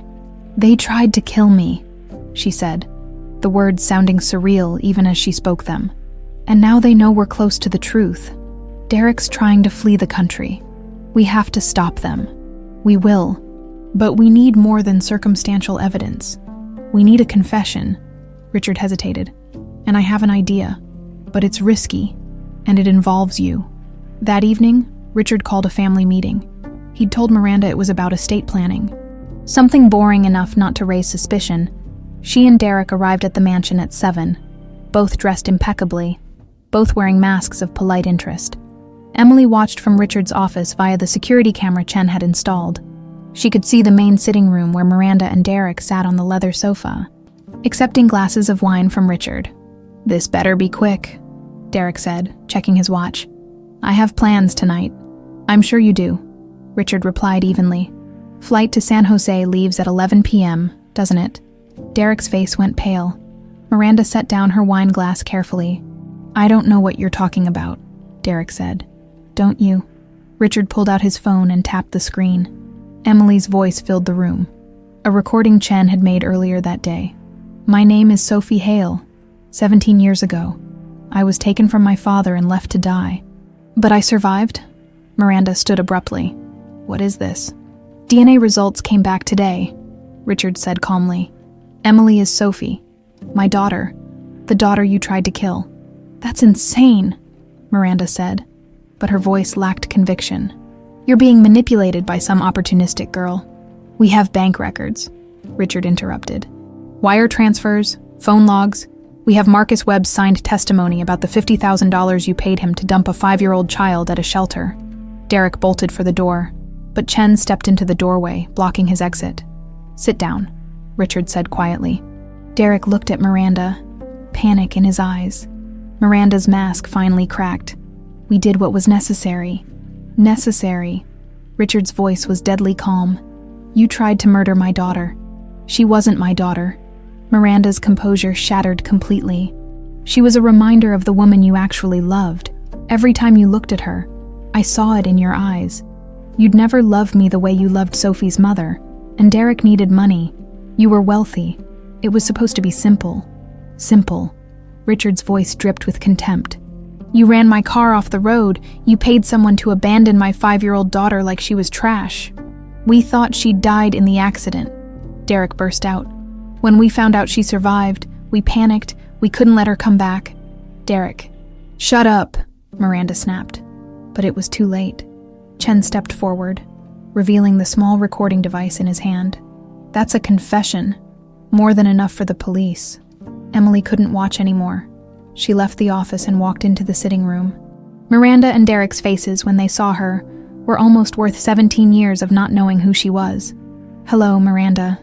"They tried to kill me," she said. the words sounding surreal even as she spoke them. And now they know we're close to the truth. Derek's trying to flee the country. We have to stop them. We will. But we need more than circumstantial evidence. We need a confession. Richard hesitated. And I have an idea. But it's risky. And it involves you. That evening, Richard called a family meeting. He'd told Miranda it was about estate planning. Something boring enough not to raise suspicion. She and Derek arrived at the mansion at 7, both dressed impeccably, both wearing masks of polite interest. Emily watched from Richard's office via the security camera Chen had installed. She could see the main sitting room where Miranda and Derek sat on the leather sofa, accepting glasses of wine from Richard. "This better be quick," Derek said, checking his watch. "I have plans tonight." "I'm sure you do," Richard replied evenly. "Flight to San Jose leaves at 11 p.m., doesn't it?" Derek's face went pale. Miranda set down her wine glass carefully. "I don't know what you're talking about," Derek said. "Don't you?" Richard pulled out his phone and tapped the screen. Emily's voice filled the room. A recording Chen had made earlier that day. "My name is Sophie Hale. 17 years ago. I was taken from my father and left to die. But I survived." Miranda stood abruptly. "What is this?" "DNA results came back today," Richard said calmly. "Emily is Sophie, my daughter, the daughter you tried to kill." "That's insane," Miranda said, but her voice lacked conviction. "You're being manipulated by some opportunistic girl." "We have bank records," Richard interrupted. "Wire transfers, phone logs. We have Marcus Webb's signed testimony about the $50,000 you paid him to dump a 5-year-old child at a shelter." Derek bolted for the door, but Chen stepped into the doorway, blocking his exit. "Sit down," Richard said quietly. Derek looked at Miranda, panic in his eyes. Miranda's mask finally cracked. "We did what was necessary." "Necessary." Richard's voice was deadly calm. "You tried to murder my daughter. She wasn't my daughter." Miranda's composure shattered completely. "She was a reminder of the woman you actually loved. Every time you looked at her, I saw it in your eyes. You'd never love me the way you loved Sophie's mother. And Derek needed money. You were wealthy. It was supposed to be simple." "Simple." Richard's voice dripped with contempt. "You ran my car off the road. You paid someone to abandon my 5-year-old daughter like she was trash. We thought she died in the accident," Derek burst out. "When we found out she survived, we panicked. We couldn't let her come back." "Derek." "Shut up," Miranda snapped. But it was too late. Chen stepped forward, revealing the small recording device in his hand. "That's a confession. More than enough for the police." Emily couldn't watch anymore. She left the office and walked into the sitting room. Miranda and Derek's faces when they saw her were almost worth 17 years of not knowing who she was. "Hello, Miranda,"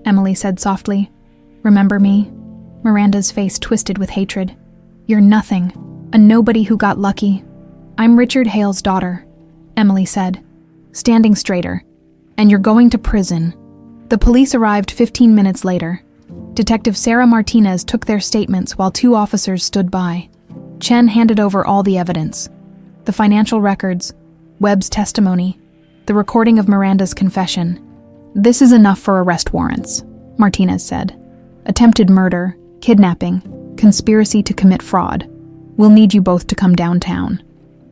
Emily said softly. "Remember me?" Miranda's face twisted with hatred. "You're nothing, a nobody who got lucky." "I'm Richard Hale's daughter," Emily said, standing straighter. "And you're going to prison." The police arrived 15 minutes later. Detective Sarah Martinez took their statements while 2 officers stood by. Chen handed over all the evidence. The financial records, Webb's testimony, the recording of Miranda's confession. "This is enough for arrest warrants," Martinez said. "Attempted murder, kidnapping, conspiracy to commit fraud. We'll need you both to come downtown."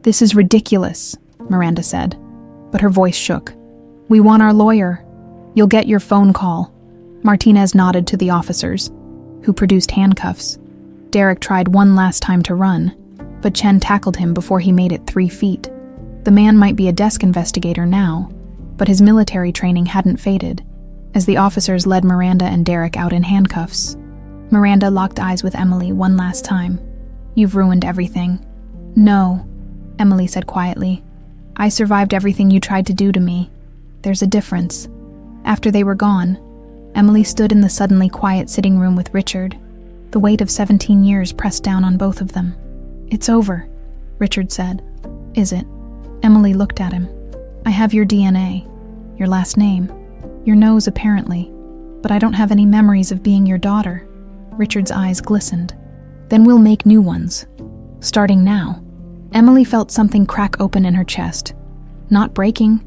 "This is ridiculous," Miranda said, but her voice shook. "We want our lawyer. You'll get your phone call." Martinez nodded to the officers, who produced handcuffs. Derek tried one last time to run, but Chen tackled him before he made it 3 feet. The man might be a desk investigator now, but his military training hadn't faded, as the officers led Miranda and Derek out in handcuffs. Miranda locked eyes with Emily one last time. "You've ruined everything." "No," Emily said quietly. "I survived everything you tried to do to me. There's a difference." After they were gone, Emily stood in the suddenly quiet sitting room with Richard, the weight of 17 years pressed down on both of them. "It's over," Richard said. "Is it?" Emily looked at him. "I have your DNA, your last name, your nose apparently, but I don't have any memories of being your daughter." Richard's eyes glistened. "Then we'll make new ones. Starting now." Emily felt something crack open in her chest. Not breaking,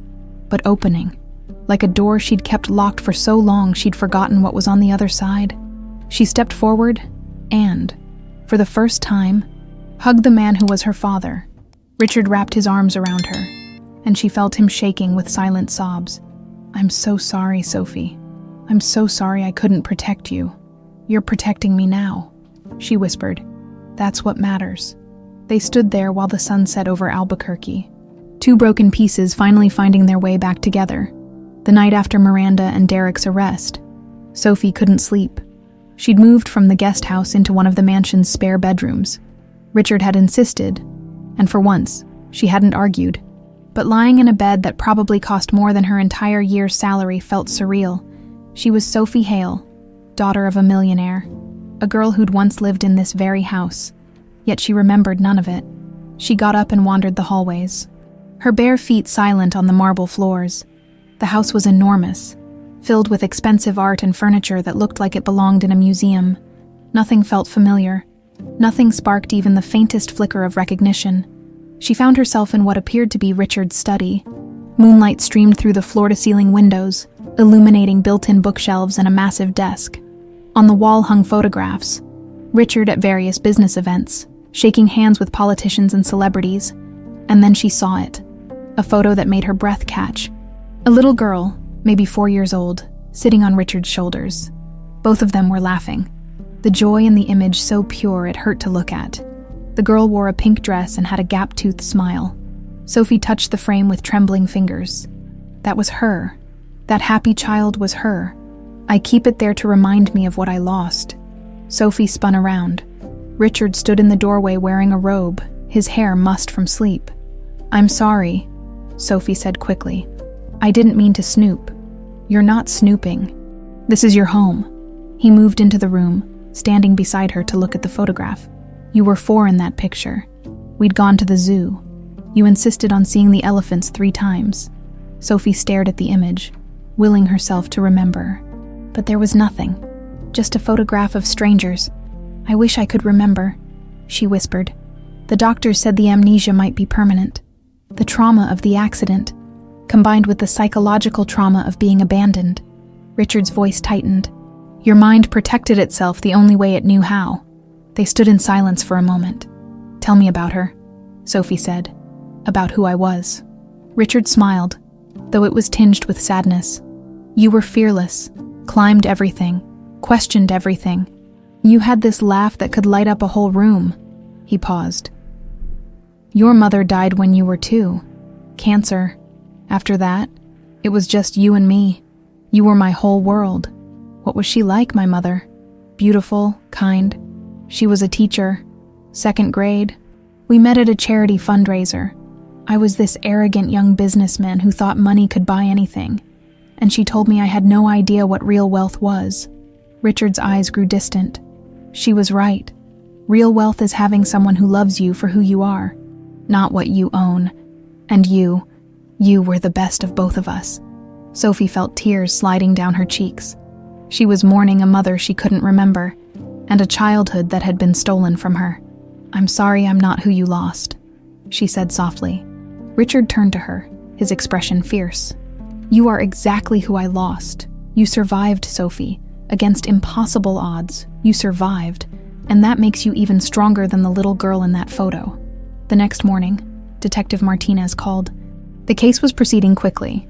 but opening. Like a door she'd kept locked for so long she'd forgotten what was on the other side. She stepped forward and, for the first time, hugged the man who was her father. Richard wrapped his arms around her, and she felt him shaking with silent sobs. "I'm so sorry, Sophie. I'm so sorry I couldn't protect you. You're protecting me now," she whispered. "That's what matters." They stood there while the sun set over Albuquerque, two broken pieces finally finding their way back together. The night after Miranda and Derek's arrest, Sophie couldn't sleep. She'd moved from the guest house into one of the mansion's spare bedrooms. Richard had insisted, and for once, she hadn't argued. But lying in a bed that probably cost more than her entire year's salary felt surreal. She was Sophie Hale, daughter of a millionaire, a girl who'd once lived in this very house, yet she remembered none of it. She got up and wandered the hallways, her bare feet silent on the marble floors. The house was enormous, filled with expensive art and furniture that looked like it belonged in a museum. Nothing felt familiar. Nothing sparked even the faintest flicker of recognition. She found herself in what appeared to be Richard's study. Moonlight streamed through the floor-to-ceiling windows, illuminating built-in bookshelves and a massive desk. On the wall hung photographs. Richard at various business events, shaking hands with politicians and celebrities. And then she saw it. A photo that made her breath catch. A little girl, maybe 4 years old, sitting on Richard's shoulders. Both of them were laughing. The joy in the image so pure it hurt to look at. The girl wore a pink dress and had a gap-toothed smile. Sophie touched the frame with trembling fingers. That was her. That happy child was her. "I keep it there to remind me of what I lost." Sophie spun around. Richard stood in the doorway wearing a robe, his hair mussed from sleep. "I'm sorry," Sophie said quickly. "I didn't mean to snoop." "You're not snooping. This is your home." He moved into the room, standing beside her to look at the photograph. "You were 4 in that picture. We'd gone to the zoo. You insisted on seeing the elephants 3 times. Sophie stared at the image, willing herself to remember. But there was nothing. Just a photograph of strangers. "I wish I could remember," she whispered. "The doctors said the amnesia might be permanent. The trauma of the accident, combined with the psychological trauma of being abandoned." Richard's voice tightened. "Your mind protected itself the only way it knew how." They stood in silence for a moment. "Tell me about her," Sophie said. "About who I was." Richard smiled, though it was tinged with sadness. "You were fearless, climbed everything, questioned everything. You had this laugh that could light up a whole room." He paused. "Your mother died when you were 2. Cancer. After that, it was just you and me. You were my whole world." "What was she like, my mother?" "Beautiful, kind. She was a teacher. 2nd grade. We met at a charity fundraiser. I was this arrogant young businessman who thought money could buy anything, and she told me I had no idea what real wealth was." Richard's eyes grew distant. She was right. Real wealth is having someone who loves you for who you are, not what you own. And you were the best of both of us. Sophie felt tears sliding down her cheeks. She was mourning a mother she couldn't remember, and a childhood that had been stolen from her. "I'm sorry I'm not who you lost," she said softly. Richard turned to her, his expression fierce. "You are exactly who I lost. You survived, Sophie. Against impossible odds, you survived, and that makes you even stronger than the little girl in that photo." The next morning, Detective Martinez called. The case was proceeding quickly.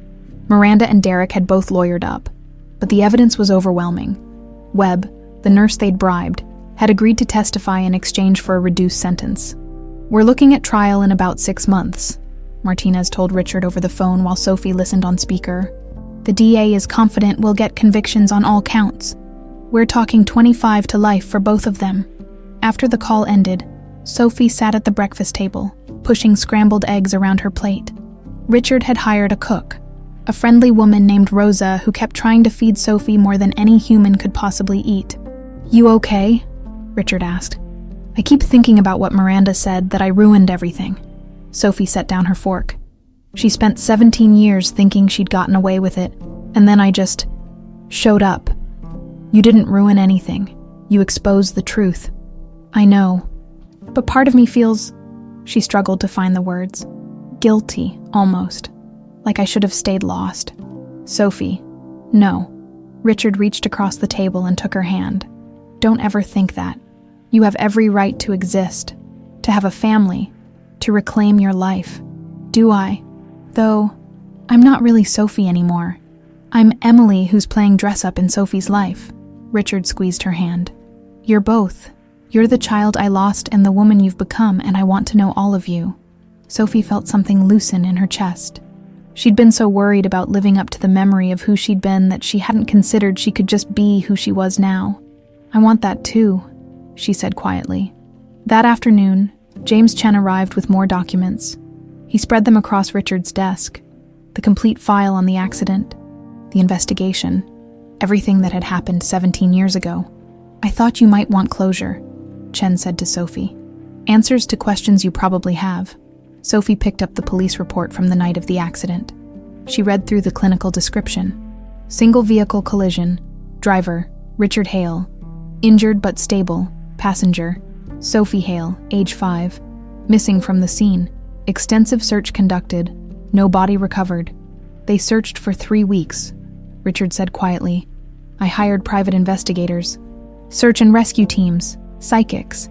Miranda and Derek had both lawyered up, but the evidence was overwhelming. Webb, the nurse they'd bribed, had agreed to testify in exchange for a reduced sentence. "We're looking at trial in about 6 months," Martinez told Richard over the phone while Sophie listened on speaker. "The DA is confident we'll get convictions on all counts. We're talking 25 to life for both of them." After the call ended, Sophie sat at the breakfast table, pushing scrambled eggs around her plate. Richard had hired a cook, a friendly woman named Rosa who kept trying to feed Sophie more than any human could possibly eat. "You okay?" Richard asked. "I keep thinking about what Miranda said, that I ruined everything." Sophie set down her fork. "She spent 17 years thinking she'd gotten away with it, and then I just showed up. You didn't ruin anything. You exposed the truth." "I know. But part of me feels," she struggled to find the words, "guilty, almost. Like I should have stayed lost." "Sophie, no." Richard reached across the table and took her hand. Don't ever think that. You have every right to exist, to have a family, to reclaim your life. Do I? Though, I'm not really Sophie anymore. I'm Emily who's playing dress-up in Sophie's life. Richard squeezed her hand. You're both. You're the child I lost and the woman you've become, and I want to know all of you. Sophie felt something loosen in her chest. She'd been so worried about living up to the memory of who she'd been that she hadn't considered she could just be who she was now. I want that too, she said quietly. That afternoon, James Chen arrived with more documents. He spread them across Richard's desk. The complete file on the accident, the investigation, everything that had happened 17 years ago. I thought you might want closure, Chen said to Sophie. Answers to questions you probably have. Sophie picked up the police report from the night of the accident. She read through the clinical description. Single vehicle collision. Driver, Richard Hale. Injured but stable. Passenger, Sophie Hale, age 5. Missing from the scene. Extensive search conducted. No body recovered. They searched for 3 weeks, Richard said quietly. I hired private investigators. Search and rescue teams. Psychics.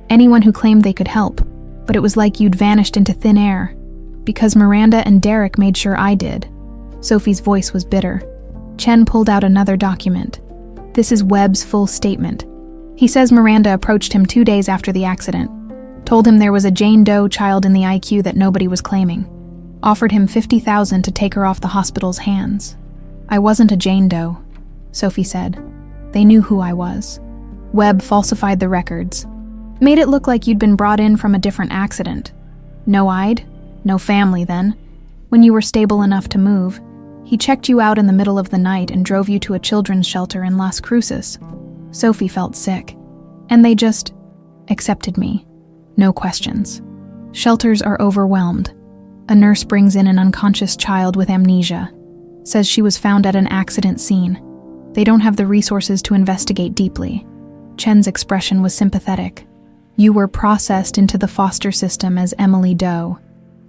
Anyone who claimed they could help. But it was like you'd vanished into thin air. Because Miranda and Derek made sure I did. Sophie's voice was bitter. Chen pulled out another document. This is Webb's full statement. He says Miranda approached him 2 days after the accident. Told him there was a Jane Doe child in the IQ that nobody was claiming. Offered him $50,000 to take her off the hospital's hands. I wasn't a Jane Doe, Sophie said. They knew who I was. Webb falsified the records. Made it look like you'd been brought in from a different accident. No-eyed, no family then. When you were stable enough to move, he checked you out in the middle of the night and drove you to a children's shelter in Las Cruces. Sophie felt sick. And they just accepted me. No questions. Shelters are overwhelmed. A nurse brings in an unconscious child with amnesia. Says she was found at an accident scene. They don't have the resources to investigate deeply. Chen's expression was sympathetic. You were processed into the foster system as Emily Doe.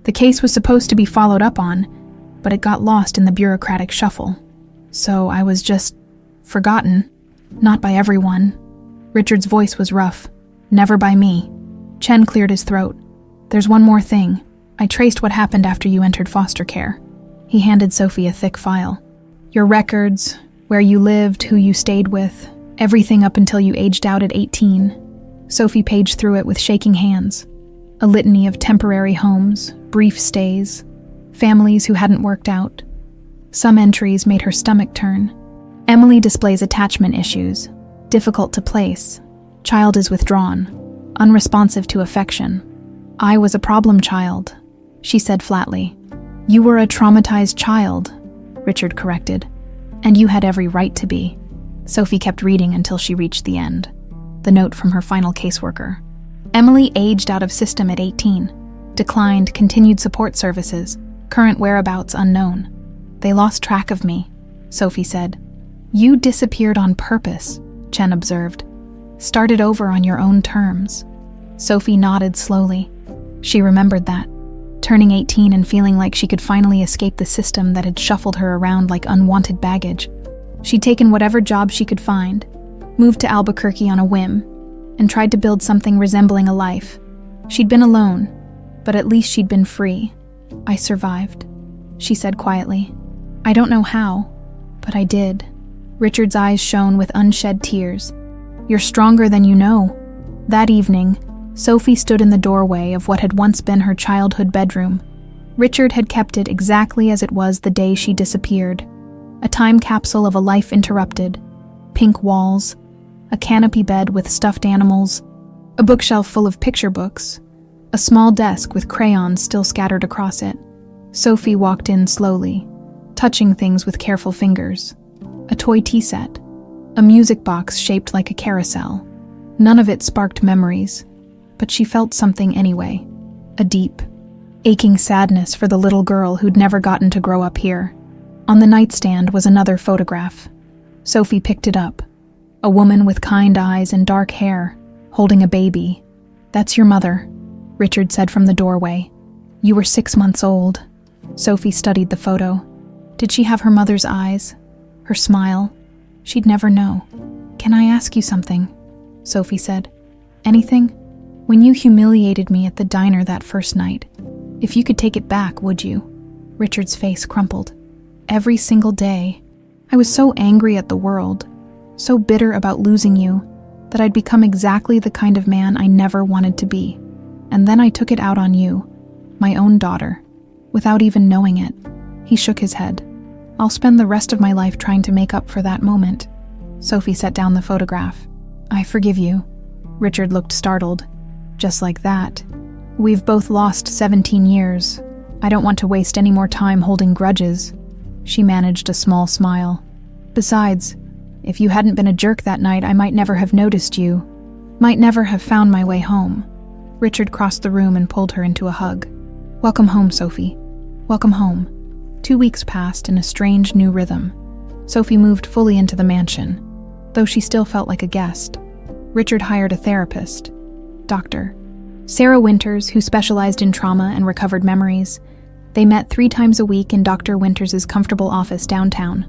The case was supposed to be followed up on, but it got lost in the bureaucratic shuffle. So I was just forgotten. Not by everyone. Richard's voice was rough. Never by me. Chen cleared his throat. There's one more thing. I traced what happened after you entered foster care. He handed Sophie a thick file. Your records, where you lived, who you stayed with, everything up until you aged out at 18. Sophie paged through it with shaking hands. A litany of temporary homes, brief stays, families who hadn't worked out. Some entries made her stomach turn. Emily displays attachment issues, difficult to place. Child is withdrawn, unresponsive to affection. I was a problem child, she said flatly. You were a traumatized child, Richard corrected. And you had every right to be. Sophie kept reading until she reached the end. The note from her final caseworker. Emily aged out of system at 18. Declined continued support services. Current whereabouts unknown. They lost track of me, Sophie said. You disappeared on purpose, Chen observed. Started over on your own terms. Sophie nodded slowly. She remembered that. Turning 18 and feeling like she could finally escape the system that had shuffled her around like unwanted baggage. She'd taken whatever job she could find, moved to Albuquerque on a whim, and tried to build something resembling a life. She'd been alone, but at least she'd been free. I survived, she said quietly. I don't know how, but I did. Richard's eyes shone with unshed tears. You're stronger than you know. That evening, Sophie stood in the doorway of what had once been her childhood bedroom. Richard had kept it exactly as it was the day she disappeared. A time capsule of a life interrupted. Pink walls, a canopy bed with stuffed animals, a bookshelf full of picture books, a small desk with crayons still scattered across it. Sophie walked in slowly, touching things with careful fingers. A toy tea set, a music box shaped like a carousel. None of it sparked memories, but she felt something anyway. A deep, aching sadness for the little girl who'd never gotten to grow up here. On the nightstand was another photograph. Sophie picked it up. A woman with kind eyes and dark hair, holding a baby. That's your mother, Richard said from the doorway. You were 6 months old. Sophie studied the photo. Did she have her mother's eyes? Her smile? She'd never know. Can I ask you something? Sophie said. Anything? When you humiliated me at the diner that first night. If you could take it back, would you? Richard's face crumpled. Every single day. I was so angry at the world, so bitter about losing you, that I'd become exactly the kind of man I never wanted to be. And then I took it out on you, my own daughter, without even knowing it. He shook his head. I'll spend the rest of my life trying to make up for that moment. Sophie set down the photograph. I forgive you. Richard looked startled. Just like that. We've both lost 17 years. I don't want to waste any more time holding grudges. She managed a small smile. Besides, if you hadn't been a jerk that night, I might never have noticed you. Might never have found my way home. Richard crossed the room and pulled her into a hug. Welcome home, Sophie. Welcome home. 2 weeks passed in a strange new rhythm. Sophie moved fully into the mansion, though she still felt like a guest. Richard hired a therapist, Dr. Sarah Winters, who specialized in trauma and recovered memories. They met 3 times a week in Dr. Winters' comfortable office downtown.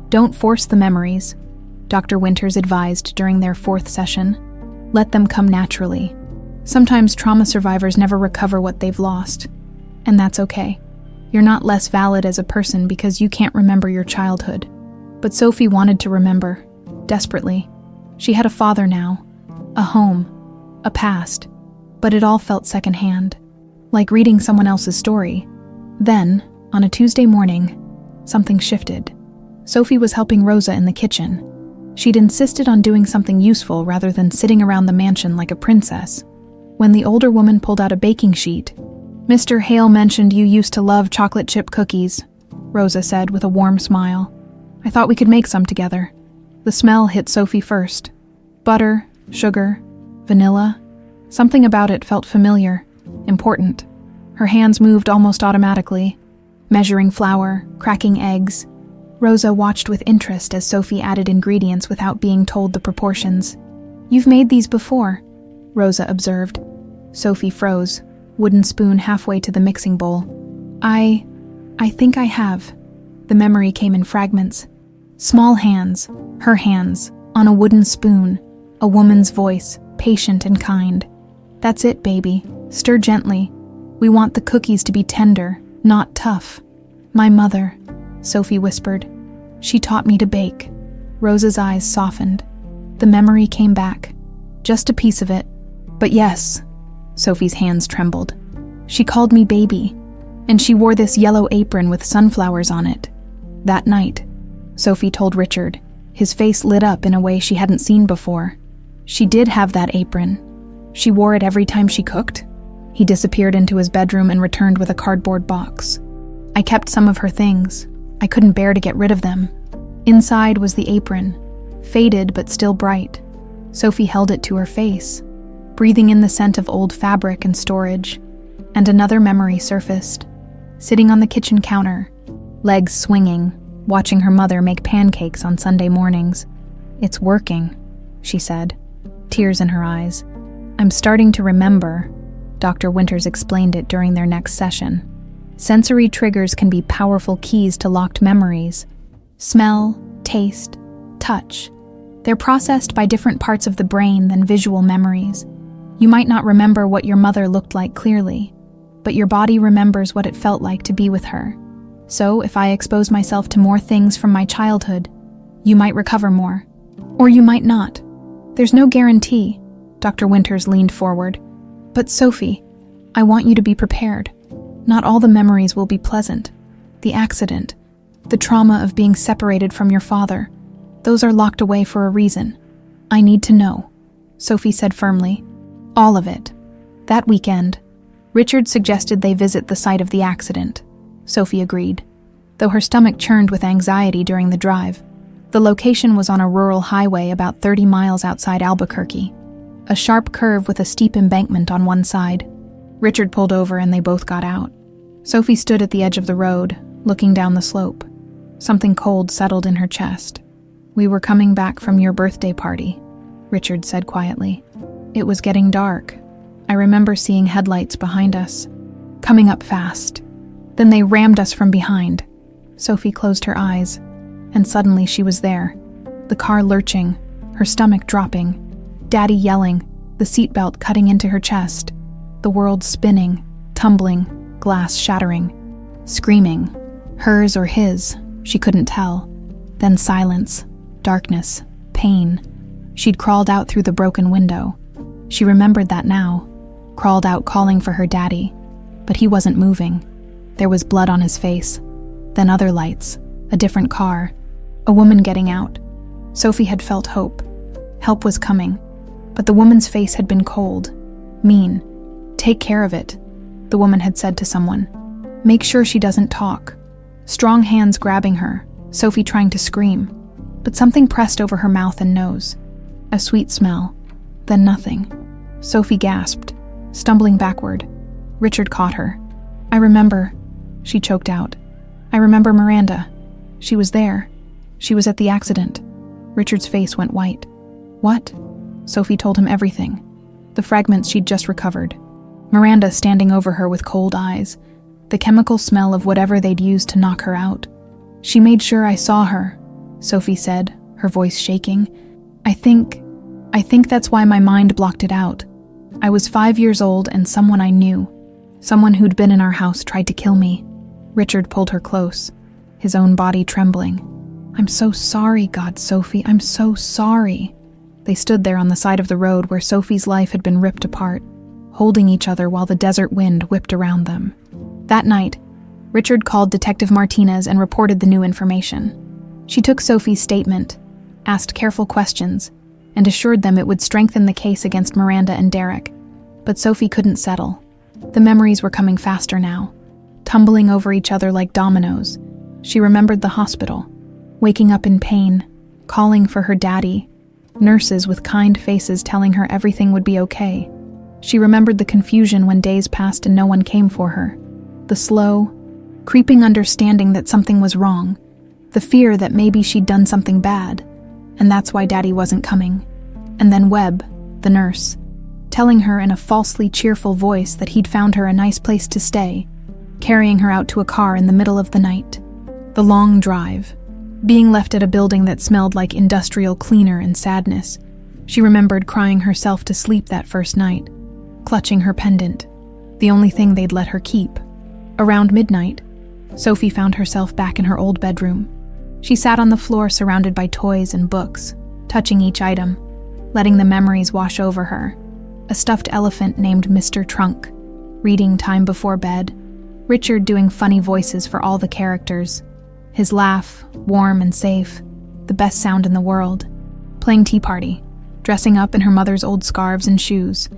Don't force the memories, Dr. Winters advised during their 4th session. Let them come naturally. Sometimes trauma survivors never recover what they've lost, and that's okay. You're not less valid as a person because you can't remember your childhood. But Sophie wanted to remember, desperately. She had a father now, a home, a past, but it all felt secondhand, like reading someone else's story. Then, on a Tuesday morning, something shifted. Sophie was helping Rosa in the kitchen. She'd insisted on doing something useful rather than sitting around the mansion like a princess. When the older woman pulled out a baking sheet, Mr. Hale mentioned you used to love chocolate chip cookies, Rosa said with a warm smile. I thought we could make some together. The smell hit Sophie first. Butter, sugar, vanilla. Something about it felt familiar, important. Her hands moved almost automatically, measuring flour, cracking eggs. Rosa watched with interest as Sophie added ingredients without being told the proportions. You've made these before, Rosa observed. Sophie froze, wooden spoon halfway to the mixing bowl. I think I have. The memory came in fragments. Small hands, her hands, on a wooden spoon, a woman's voice, patient and kind. That's it, baby. Stir gently. We want the cookies to be tender, not tough. My mother, Sophie whispered. She taught me to bake. Rosa's eyes softened. The memory came back. Just a piece of it. But yes, Sophie's hands trembled. She called me baby, and she wore this yellow apron with sunflowers on it. That night, Sophie told Richard. His face lit up in a way she hadn't seen before. She did have that apron. She wore it every time she cooked. He disappeared into his bedroom and returned with a cardboard box. I kept some of her things. I couldn't bear to get rid of them. Inside was the apron, faded but still bright. Sophie held it to her face, breathing in the scent of old fabric and storage. And another memory surfaced. Sitting on the kitchen counter, legs swinging, watching her mother make pancakes on Sunday mornings. It's working, she said, tears in her eyes. I'm starting to remember. Dr. Winters explained it during their next session. Sensory triggers can be powerful keys to locked memories. Smell, taste, touch. They're processed by different parts of the brain than visual memories. You might not remember what your mother looked like clearly, but your body remembers what it felt like to be with her. So if I expose myself to more things from my childhood, you might recover more. Or you might not. There's no guarantee. Dr. Winters leaned forward. But Sophie, I want you to be prepared. Not all the memories will be pleasant. The accident, the trauma of being separated from your father, those are locked away for a reason. I need to know, Sophie said firmly. All of it. That weekend, Richard suggested they visit the site of the accident. Sophie agreed, though her stomach churned with anxiety during the drive. The location was on a rural highway about 30 miles outside Albuquerque, a sharp curve with a steep embankment on one side. Richard pulled over and they both got out. Sophie stood at the edge of the road, looking down the slope. Something cold settled in her chest. We were coming back from your birthday party, Richard said quietly. It was getting dark. I remember seeing headlights behind us, coming up fast. Then they rammed us from behind. Sophie closed her eyes, and suddenly she was there, the car lurching, her stomach dropping. Daddy yelling, the seatbelt cutting into her chest, the world spinning, tumbling, glass shattering. Screaming, hers or his, she couldn't tell. Then silence, darkness, pain. She'd crawled out through the broken window. She remembered that now. Crawled out calling for her daddy. But he wasn't moving. There was blood on his face. Then other lights, a different car, a woman getting out. Sophie had felt hope. Help was coming. But the woman's face had been cold, mean. Take care of it, the woman had said to someone. Make sure she doesn't talk. Strong hands grabbing her, Sophie trying to scream. But something pressed over her mouth and nose. A sweet smell. Then nothing. Sophie gasped, stumbling backward. Richard caught her. I remember, she choked out. I remember Miranda. She was there. She was at the accident. Richard's face went white. What? Sophie told him everything. The fragments she'd just recovered. Miranda standing over her with cold eyes. The chemical smell of whatever they'd used to knock her out. She made sure I saw her, Sophie said, her voice shaking. I think that's why my mind blocked it out. I was 5 years old and someone I knew, someone who'd been in our house tried to kill me. Richard pulled her close, his own body trembling. I'm so sorry, God, Sophie, I'm so sorry. They stood there on the side of the road where Sophie's life had been ripped apart, holding each other while the desert wind whipped around them. That night, Richard called Detective Martinez and reported the new information. She took Sophie's statement, asked careful questions, and assured them it would strengthen the case against Miranda and Derek. But Sophie couldn't settle. The memories were coming faster now, tumbling over each other like dominoes. She remembered the hospital, waking up in pain, calling for her daddy, nurses with kind faces telling her everything would be okay. She remembered the confusion when days passed and no one came for her. The slow, creeping understanding that something was wrong. The fear that maybe she'd done something bad, and that's why Daddy wasn't coming. And then Webb, the nurse, telling her in a falsely cheerful voice that he'd found her a nice place to stay, carrying her out to a car in the middle of the night. The long drive, being left at a building that smelled like industrial cleaner and sadness. She remembered crying herself to sleep that first night, clutching her pendant, the only thing they'd let her keep. Around midnight, Sophie found herself back in her old bedroom. She sat on the floor surrounded by toys and books, touching each item, letting the memories wash over her. A stuffed elephant named Mr. Trunk, reading time before bed, Richard doing funny voices for all the characters, his laugh, warm and safe, the best sound in the world, playing tea party, dressing up in her mother's old scarves and shoes,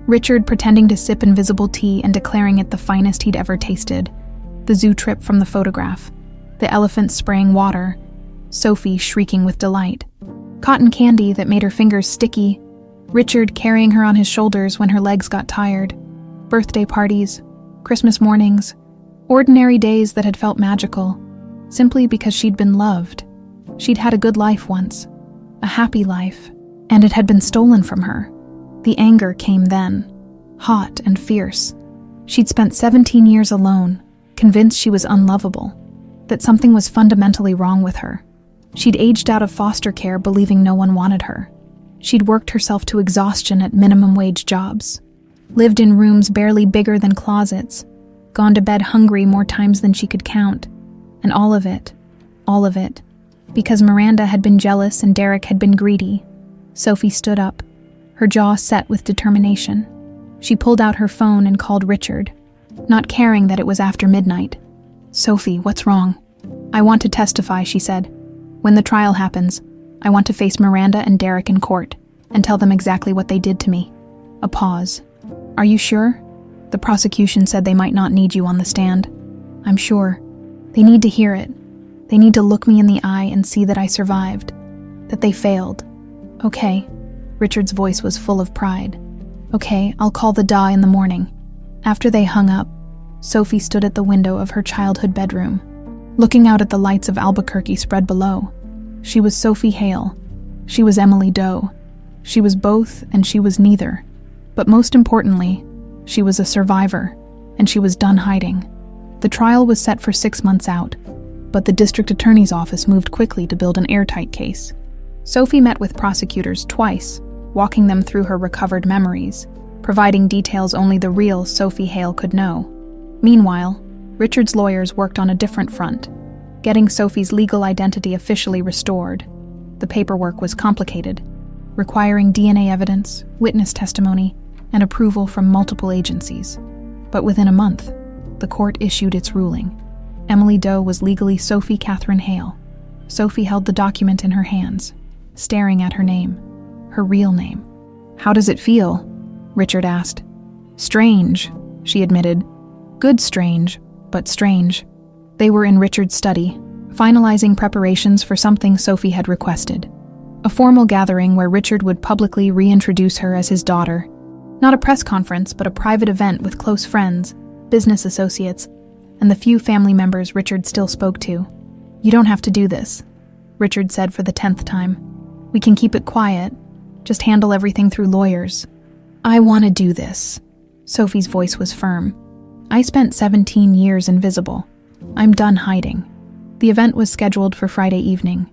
Richard pretending to sip invisible tea and declaring it the finest he'd ever tasted, the zoo trip from the photograph, the elephant spraying water, Sophie shrieking with delight, cotton candy that made her fingers sticky, Richard carrying her on his shoulders when her legs got tired, birthday parties, Christmas mornings, ordinary days that had felt magical, simply because she'd been loved. She'd had a good life once, a happy life, and it had been stolen from her. The anger came then, hot and fierce. She'd spent 17 years alone, convinced she was unlovable, that something was fundamentally wrong with her. She'd aged out of foster care believing no one wanted her. She'd worked herself to exhaustion at minimum wage jobs, lived in rooms barely bigger than closets, gone to bed hungry more times than she could count, and all of it, because Miranda had been jealous and Derek had been greedy. Sophie stood up, her jaw set with determination. She pulled out her phone and called Richard, not caring that it was after midnight. Sophie, what's wrong? I want to testify, she said. When the trial happens, I want to face Miranda and Derek in court and tell them exactly what they did to me. A pause. Are you sure? The prosecution said they might not need you on the stand. I'm sure. They need to hear it. They need to look me in the eye and see that I survived, that they failed. Okay. Richard's voice was full of pride. Okay, I'll call the DA in the morning. After they hung up, Sophie stood at the window of her childhood bedroom, looking out at the lights of Albuquerque spread below. She was Sophie Hale. She was Emily Doe. She was both and she was neither. But most importantly, she was a survivor, and she was done hiding. The trial was set for 6 months out, but the district attorney's office moved quickly to build an airtight case. Sophie met with prosecutors twice, walking them through her recovered memories, providing details only the real Sophie Hale could know. Meanwhile, Richard's lawyers worked on a different front, getting Sophie's legal identity officially restored. The paperwork was complicated, requiring DNA evidence, witness testimony, and approval from multiple agencies. But within a month, the court issued its ruling. Emily Doe was legally Sophie Catherine Hale. Sophie held the document in her hands, staring at her name, her real name. "How does it feel?" Richard asked. "Strange," she admitted. "Good strange, but strange." They were in Richard's study, finalizing preparations for something Sophie had requested. A formal gathering where Richard would publicly reintroduce her as his daughter. Not a press conference, but a private event with close friends, business associates, and the few family members Richard still spoke to. "You don't have to do this," Richard said for the 10th time. "We can keep it quiet. Just handle everything through lawyers." "I want to do this." Sophie's voice was firm. "I spent 17 years invisible. I'm done hiding." The event was scheduled for Friday evening.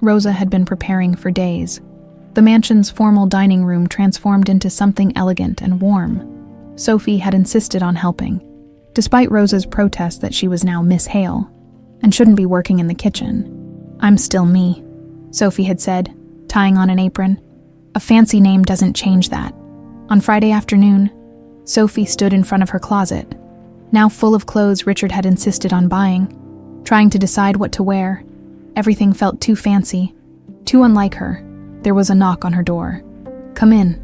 Rosa had been preparing for days. The mansion's formal dining room transformed into something elegant and warm. Sophie had insisted on helping, despite Rosa's protest that she was now Miss Hale and shouldn't be working in the kitchen. "I'm still me," Sophie had said, tying on an apron. "A fancy name doesn't change that." On Friday afternoon, Sophie stood in front of her closet, now full of clothes Richard had insisted on buying, trying to decide what to wear. Everything felt too fancy, too unlike her. There was a knock on her door. "Come in."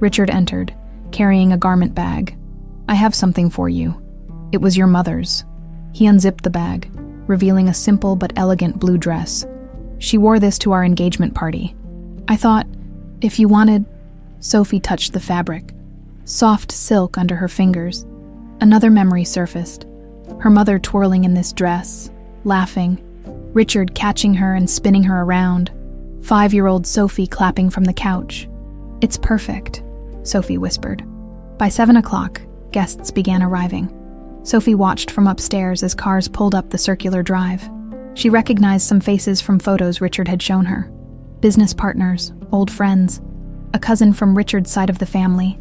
Richard entered, carrying a garment bag. "I have something for you." It was your mother's. He unzipped the bag, revealing a simple but elegant blue dress. "She wore this to our engagement party. I thought, if you wanted..." Sophie touched the fabric. Soft silk under her fingers. Another memory surfaced. Her mother twirling in this dress, laughing. Richard catching her and spinning her around. 5-year-old Sophie clapping from the couch. "It's perfect," Sophie whispered. By 7 o'clock, guests began arriving. Sophie watched from upstairs as cars pulled up the circular drive. She recognized some faces from photos Richard had shown her. Business partners, old friends, a cousin from Richard's side of the family.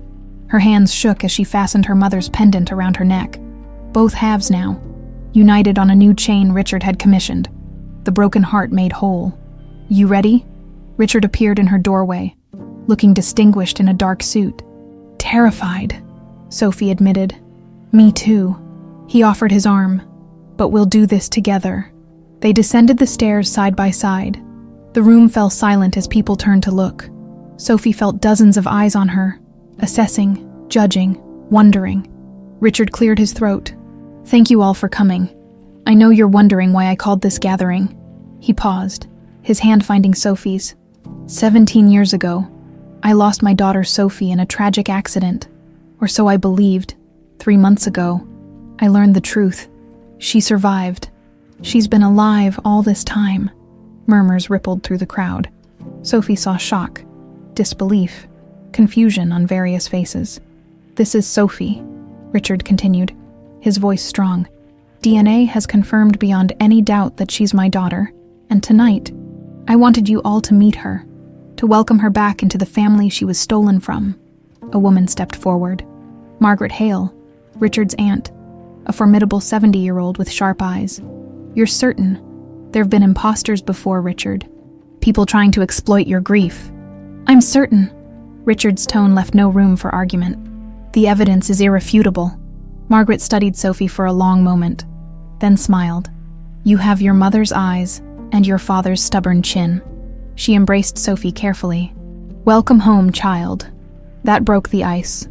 Her hands shook as she fastened her mother's pendant around her neck. Both halves now, united on a new chain Richard had commissioned. The broken heart made whole. "You ready?" Richard appeared in her doorway, looking distinguished in a dark suit. "Terrified," Sophie admitted. "Me too." He offered his arm. "But we'll do this together." They descended the stairs side by side. The room fell silent as people turned to look. Sophie felt dozens of eyes on her, assessing, judging, wondering. Richard cleared his throat. "Thank you all for coming. I know you're wondering why I called this gathering." He paused, his hand finding Sophie's. 17 years ago, I lost my daughter Sophie in a tragic accident. Or so I believed. 3 months ago, I learned the truth. She survived. She's been alive all this time. Murmurs rippled through the crowd. Sophie saw shock, disbelief, confusion on various faces. "This is Sophie," Richard continued, his voice strong. "DNA has confirmed beyond any doubt that she's my daughter, and tonight, I wanted you all to meet her, to welcome her back into the family she was stolen from." A woman stepped forward. Margaret Hale, Richard's aunt, a formidable 70-year-old with sharp eyes. "You're certain? There've been imposters before, Richard. People trying to exploit your grief." "I'm certain." Richard's tone left no room for argument. "The evidence is irrefutable." Margaret studied Sophie for a long moment, then smiled. "You have your mother's eyes and your father's stubborn chin." She embraced Sophie carefully. "Welcome home, child." That broke the ice.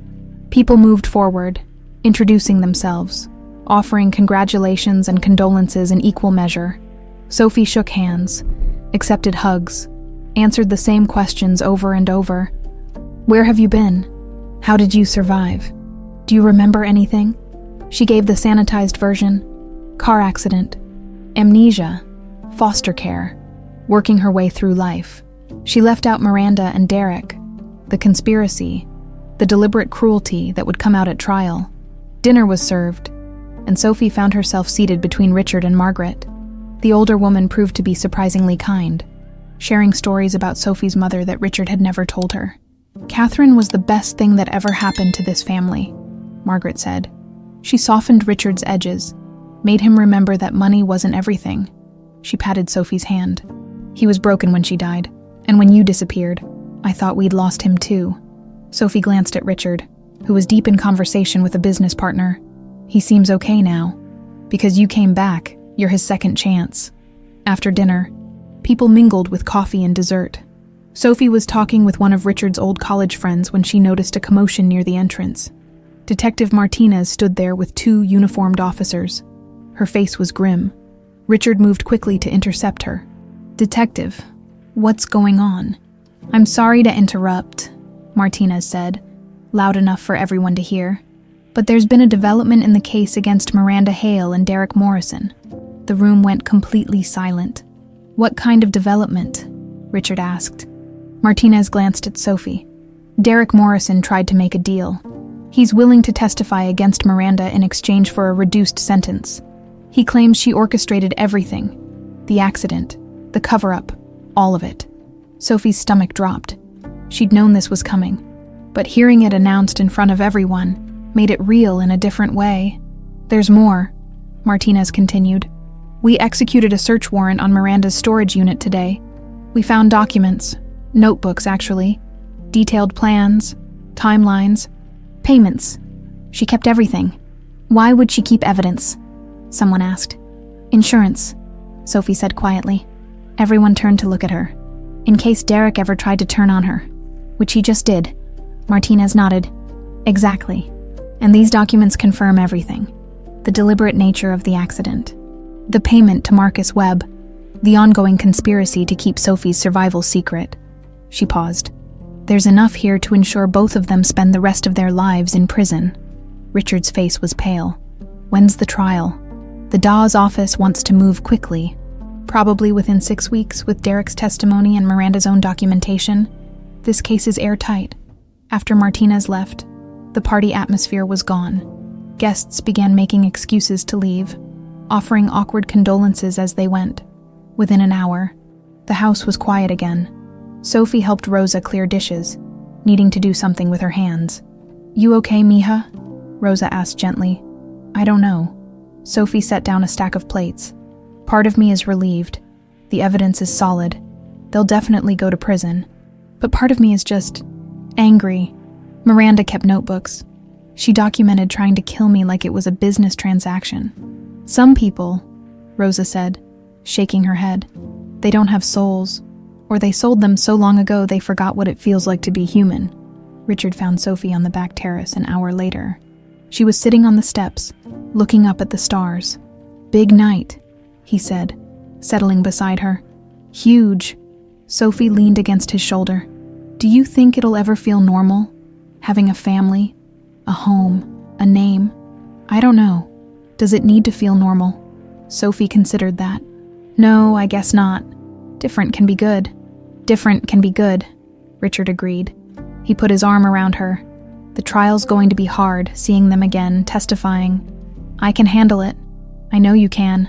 People moved forward, introducing themselves, offering congratulations and condolences in equal measure. Sophie shook hands, accepted hugs, answered the same questions over and over. "Where have you been? How did you survive? Do you remember anything?" She gave the sanitized version. Car accident, amnesia, foster care, working her way through life. She left out Miranda and Derek, the conspiracy, the deliberate cruelty that would come out at trial. Dinner was served, and Sophie found herself seated between Richard and Margaret. The older woman proved to be surprisingly kind, sharing stories about Sophie's mother that Richard had never told her. "Catherine was the best thing that ever happened to this family," Margaret said. She softened Richard's edges, made him remember that money wasn't everything. She patted Sophie's hand. "He was broken when she died, and when you disappeared, I thought we'd lost him too." Sophie glanced at Richard, who was deep in conversation with a business partner. "He seems okay now. Because you came back, you're his second chance." After dinner, people mingled with coffee and dessert. Sophie was talking with one of Richard's old college friends when she noticed a commotion near the entrance. Detective Martinez stood there with 2 uniformed officers. Her face was grim. Richard moved quickly to intercept her. "Detective, what's going on?" "I'm sorry to interrupt," Martinez said, loud enough for everyone to hear. "But there's been a development in the case against Miranda Hale and Derek Morrison." The room went completely silent. "What kind of development?" Richard asked. Martinez glanced at Sophie. "Derek Morrison tried to make a deal. He's willing to testify against Miranda in exchange for a reduced sentence. He claims she orchestrated everything. The accident, the cover-up, all of it." Sophie's stomach dropped. She'd known this was coming, but hearing it announced in front of everyone made it real in a different way. "There's more," Martinez continued. "We executed a search warrant on Miranda's storage unit today. We found documents, notebooks actually, detailed plans, timelines, payments. She kept everything." "Why would she keep evidence?" someone asked. "Insurance," Sophie said quietly. Everyone turned to look at her. "In case Derek ever tried to turn on her." "Which he just did." Martinez nodded. "Exactly. And these documents confirm everything. The deliberate nature of the accident, the payment to Marcus Webb, the ongoing conspiracy to keep Sophie's survival secret." She paused. "There's enough here to ensure both of them spend the rest of their lives in prison." Richard's face was pale. "When's the trial?" "The Dawes office wants to move quickly. Probably within 6 weeks with Derek's testimony and Miranda's own documentation. This case is airtight." After Martinez left, the party atmosphere was gone. Guests began making excuses to leave, offering awkward condolences as they went. Within an hour, the house was quiet again. Sophie helped Rosa clear dishes, needing to do something with her hands. "You okay, mija?" Rosa asked gently. "I don't know." Sophie set down a stack of plates. "Part of me is relieved. The evidence is solid. They'll definitely go to prison. But part of me is just angry. Miranda kept notebooks. She documented trying to kill me like it was a business transaction. Some people," Rosa said, shaking her head, "they don't have souls, or they sold them so long ago they forgot what it feels like to be human." Richard found Sophie on the back terrace an hour later. She was sitting on the steps, looking up at the stars. "Big night," he said, settling beside her. "Huge." Sophie leaned against his shoulder. "Do you think it'll ever feel normal? Having a family, a home, a name? I don't know. Does it need to feel normal?" Sophie considered that. "No, I guess not. Different can be good." "Different can be good," Richard agreed. He put his arm around her. "The trial's going to be hard, seeing them again, testifying. I can handle it. I know you can.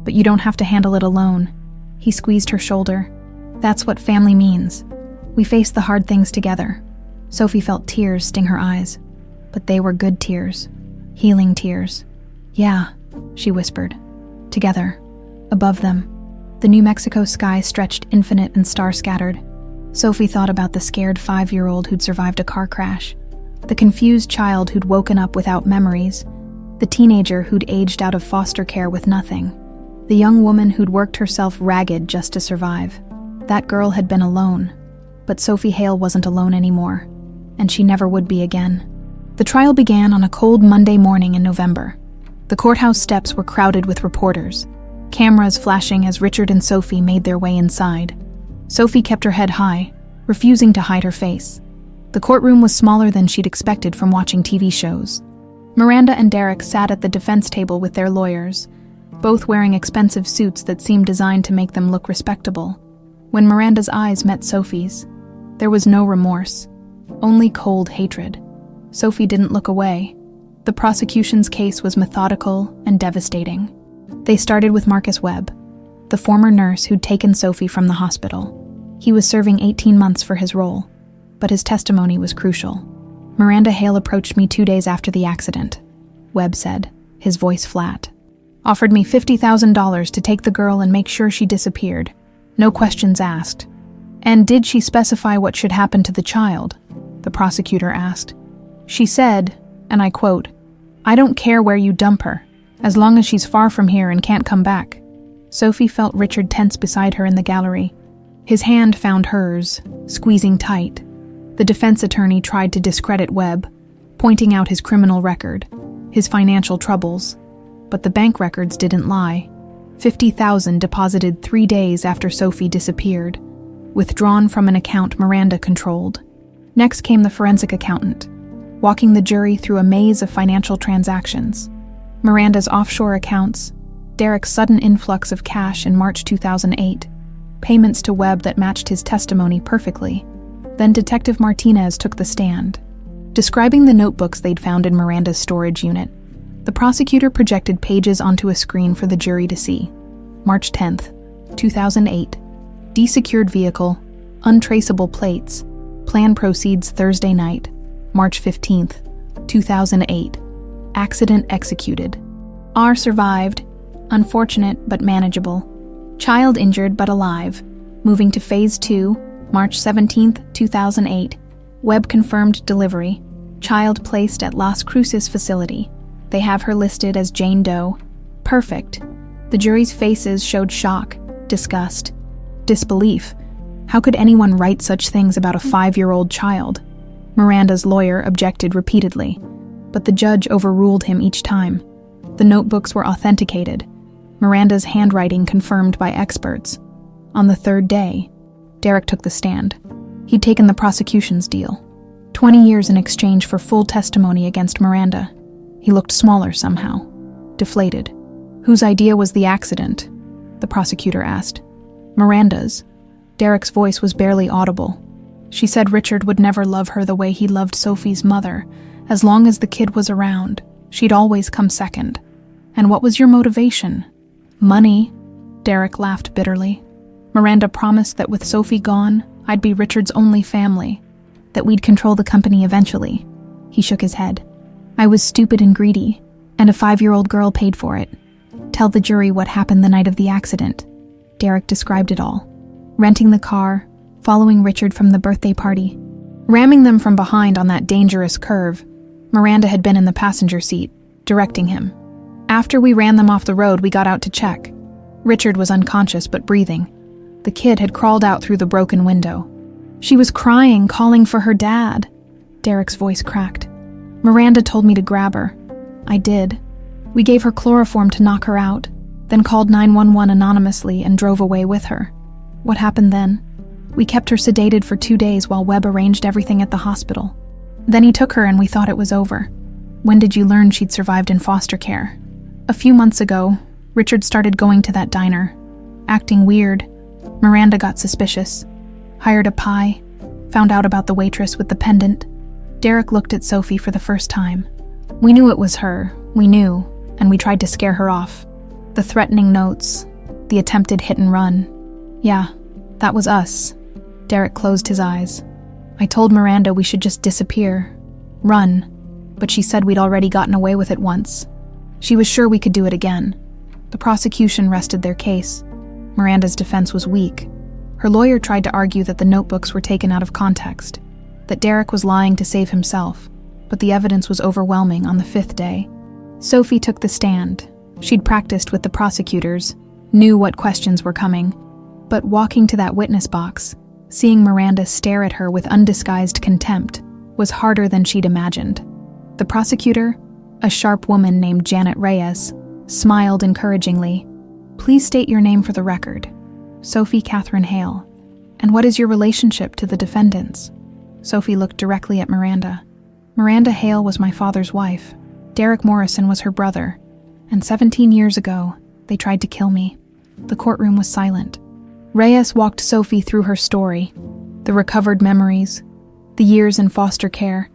But you don't have to handle it alone." He squeezed her shoulder. "That's what family means. We face the hard things together." Sophie felt tears sting her eyes. But they were good tears. Healing tears. "Yeah," she whispered. Together. Above them, the New Mexico sky stretched infinite and star-scattered. Sophie thought about the scared 5-year-old who'd survived a car crash, the confused child who'd woken up without memories, the teenager who'd aged out of foster care with nothing, the young woman who'd worked herself ragged just to survive. That girl had been alone, but Sophie Hale wasn't alone anymore, and she never would be again. The trial began on a cold Monday morning in November. The courthouse steps were crowded with reporters, cameras flashing as Richard and Sophie made their way inside. Sophie kept her head high, refusing to hide her face. The courtroom was smaller than she'd expected from watching TV shows. Miranda and Derek sat at the defense table with their lawyers, both wearing expensive suits that seemed designed to make them look respectable. When Miranda's eyes met Sophie's, there was no remorse, only cold hatred. Sophie didn't look away. The prosecution's case was methodical and devastating. They started with Marcus Webb, the former nurse who'd taken Sophie from the hospital. He was serving 18 months for his role. but his testimony was crucial. Miranda Hale approached me 2 days after the accident, Webb said, his voice flat. Offered me $50,000 to take the girl and make sure she disappeared. No questions asked. And did she specify what should happen to the child? The prosecutor asked. She said, and I quote, "I don't care where you dump her, as long as she's far from here and can't come back." Sophie felt Richard tense beside her in the gallery. His hand found hers, squeezing tight. The defense attorney tried to discredit Webb, pointing out his criminal record, his financial troubles. But the bank records didn't lie. $50,000 deposited 3 days after Sophie disappeared, withdrawn from an account Miranda controlled. Next came the forensic accountant, walking the jury through a maze of financial transactions. Miranda's offshore accounts, Derek's sudden influx of cash in March 2008, payments to Webb that matched his testimony perfectly. Then Detective Martinez took the stand, describing the notebooks they'd found in Miranda's storage unit. The prosecutor projected pages onto a screen for the jury to see. March 10th, 2008. Desecured vehicle, untraceable plates. Plan proceeds Thursday night, March 15th, 2008. Accident executed. R survived, unfortunate but manageable. Child injured but alive. Moving to Phase 2, March 17th, 2008. Webb confirmed delivery. Child placed at Las Cruces facility. They have her listed as Jane Doe. Perfect. The jury's faces showed shock, disgust, disbelief. How could anyone write such things about a 5-year-old child? Miranda's lawyer objected repeatedly, but the judge overruled him each time. The notebooks were authenticated, Miranda's handwriting confirmed by experts. On the third day, Derek took the stand. He'd taken the prosecution's deal. 20 years in exchange for full testimony against Miranda. He looked smaller somehow, deflated. Whose idea was the accident? The prosecutor asked. Miranda's. Derek's voice was barely audible. She said Richard would never love her the way he loved Sophie's mother. As long as the kid was around, she'd always come second. And what was your motivation? Money. Derek laughed bitterly. Miranda promised that with Sophie gone, I'd be Richard's only family, that we'd control the company eventually. He shook his head. I was stupid and greedy, and a 5-year-old girl paid for it. Tell the jury what happened the night of the accident. Derek described it all. Renting the car, following Richard from the birthday party, ramming them from behind on that dangerous curve. Miranda had been in the passenger seat, directing him. After we ran them off the road, we got out to check. Richard was unconscious but breathing. The kid had crawled out through the broken window. She was crying, calling for her dad. Derek's voice cracked. Miranda told me to grab her. I did. We gave her chloroform to knock her out, then called 911 anonymously and drove away with her. What happened then? We kept her sedated for 2 days while Webb arranged everything at the hospital. Then he took her and we thought it was over. When did you learn she'd survived in foster care? A few months ago, Richard started going to that diner, acting weird. Miranda got suspicious, hired a pie, found out about the waitress with the pendant. Derek looked at Sophie for the first time. We knew it was her, we knew, and we tried to scare her off. The threatening notes, the attempted hit and run. Yeah, that was us. Derek closed his eyes. I told Miranda we should just disappear, run, but she said we'd already gotten away with it once. She was sure we could do it again. The prosecution rested their case. Miranda's defense was weak. Her lawyer tried to argue that the notebooks were taken out of context, that Derek was lying to save himself, but the evidence was overwhelming on the 5th day. Sophie took the stand. She'd practiced with the prosecutors, knew what questions were coming, but walking to that witness box, seeing Miranda stare at her with undisguised contempt, was harder than she'd imagined. The prosecutor, a sharp woman named Janet Reyes, smiled encouragingly. Please state your name for the record. Sophie Catherine Hale. And what is your relationship to the defendants? Sophie looked directly at Miranda. Miranda Hale was my father's wife. Derek Morrison was her brother. And 17 years ago, they tried to kill me. The courtroom was silent. Reyes walked Sophie through her story, the recovered memories, the years in foster care,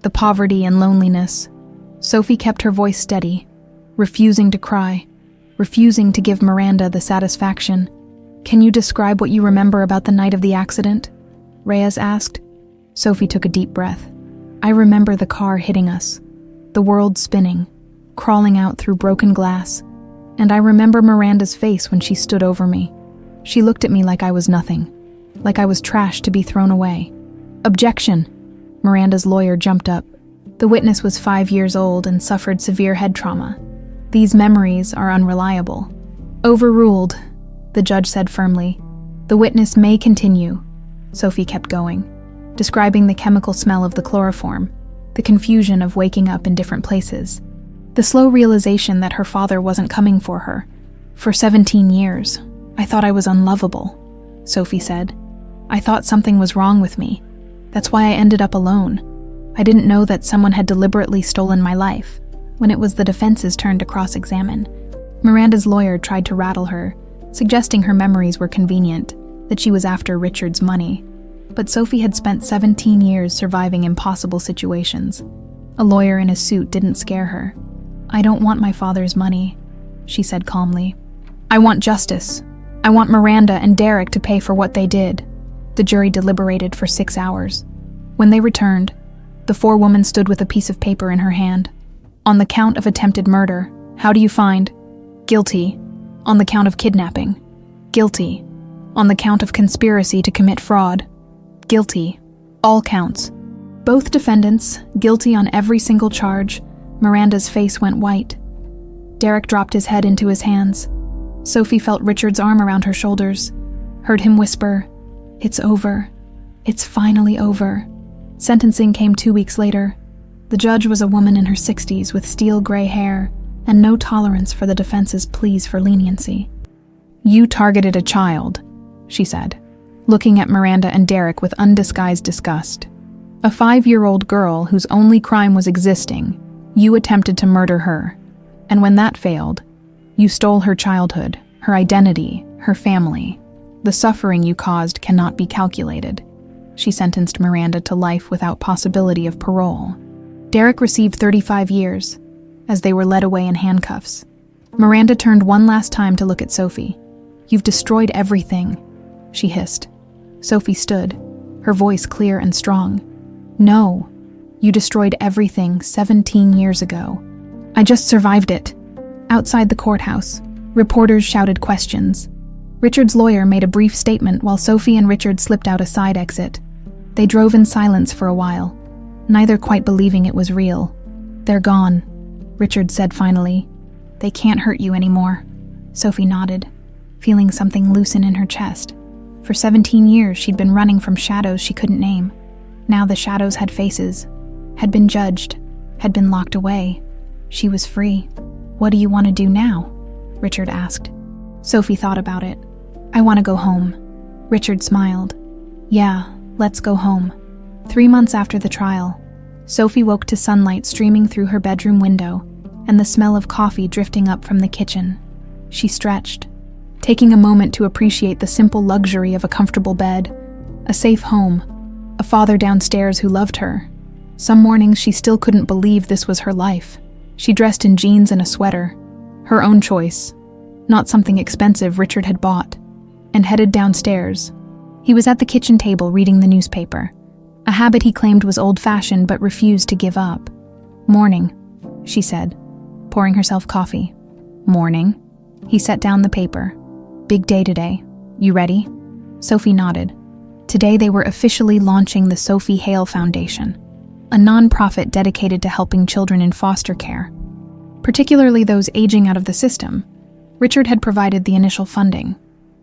the poverty and loneliness. Sophie kept her voice steady, refusing to cry, refusing to give Miranda the satisfaction. Can you describe what you remember about the night of the accident? Reyes asked. Sophie took a deep breath. I remember the car hitting us, the world spinning, crawling out through broken glass, and I remember Miranda's face when she stood over me. She looked at me like I was nothing, like I was trash to be thrown away. Objection! Miranda's lawyer jumped up. The witness was 5 years old and suffered severe head trauma. These memories are unreliable. Overruled, the judge said firmly. The witness may continue. Sophie kept going, describing the chemical smell of the chloroform, the confusion of waking up in different places, the slow realization that her father wasn't coming for her. For 17 years, I thought I was unlovable, Sophie said. I thought something was wrong with me. That's why I ended up alone. I didn't know that someone had deliberately stolen my life. When it was the defense's turn to cross-examine, Miranda's lawyer tried to rattle her, suggesting her memories were convenient, that she was after Richard's money. But Sophie had spent 17 years surviving impossible situations. A lawyer in a suit didn't scare her. I don't want my father's money, she said calmly. I want justice. I want Miranda and Derek to pay for what they did. The jury deliberated for 6 hours. When they returned, the forewoman stood with a piece of paper in her hand. On the count of attempted murder, how do you find? Guilty. On the count of kidnapping. Guilty. On the count of conspiracy to commit fraud. Guilty. All counts. Both defendants, guilty on every single charge. Miranda's face went white. Derek dropped his head into his hands. Sophie felt Richard's arm around her shoulders, heard him whisper, "It's over. It's finally over." Sentencing came 2 weeks later. The judge was a woman in her 60s with steel gray hair and no tolerance for the defense's pleas for leniency. "You targeted a child," she said, looking at Miranda and Derek with undisguised disgust. "A 5-year-old girl whose only crime was existing. You attempted to murder her. And when that failed, you stole her childhood, her identity, her family. The suffering you caused cannot be calculated." She sentenced Miranda to life without possibility of parole. Derek received 35 years, as they were led away in handcuffs. Miranda turned one last time to look at Sophie. "You've destroyed everything," she hissed. Sophie stood, her voice clear and strong. "No, you destroyed everything 17 years ago. I just survived it." Outside the courthouse, reporters shouted questions. Richard's lawyer made a brief statement while Sophie and Richard slipped out a side exit. They drove in silence for a while, neither quite believing it was real. "They're gone," Richard said finally. "They can't hurt you anymore." Sophie nodded, feeling something loosen in her chest. For 17 years she'd been running from shadows she couldn't name. Now the shadows had faces, had been judged, had been locked away. She was free. "What do you want to do now?" Richard asked. Sophie thought about it. "I want to go home." Richard smiled. "Yeah, let's go home." 3 months after the trial, Sophie woke to sunlight streaming through her bedroom window and the smell of coffee drifting up from the kitchen. She stretched, taking a moment to appreciate the simple luxury of a comfortable bed, a safe home, a father downstairs who loved her. Some mornings she still couldn't believe this was her life. She dressed in jeans and a sweater, her own choice, not something expensive Richard had bought, and headed downstairs. He was at the kitchen table reading the newspaper, a habit he claimed was old-fashioned but refused to give up. "Morning," she said, pouring herself coffee. "Morning." He set down the paper. "Big day today. You ready?" Sophie nodded. Today they were officially launching the Sophie Hale Foundation, a non-profit dedicated to helping children in foster care, particularly those aging out of the system. Richard had provided the initial funding,